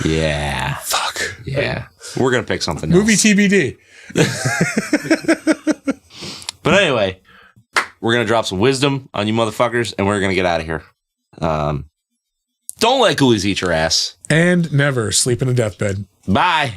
Yeah. Fuck. Yeah. We're going to pick something Movie else. TBD. But anyway, we're going to drop some wisdom on you motherfuckers, and we're going to get out of here. Don't let ghoulies eat your ass. And never sleep in a deathbed. Bye.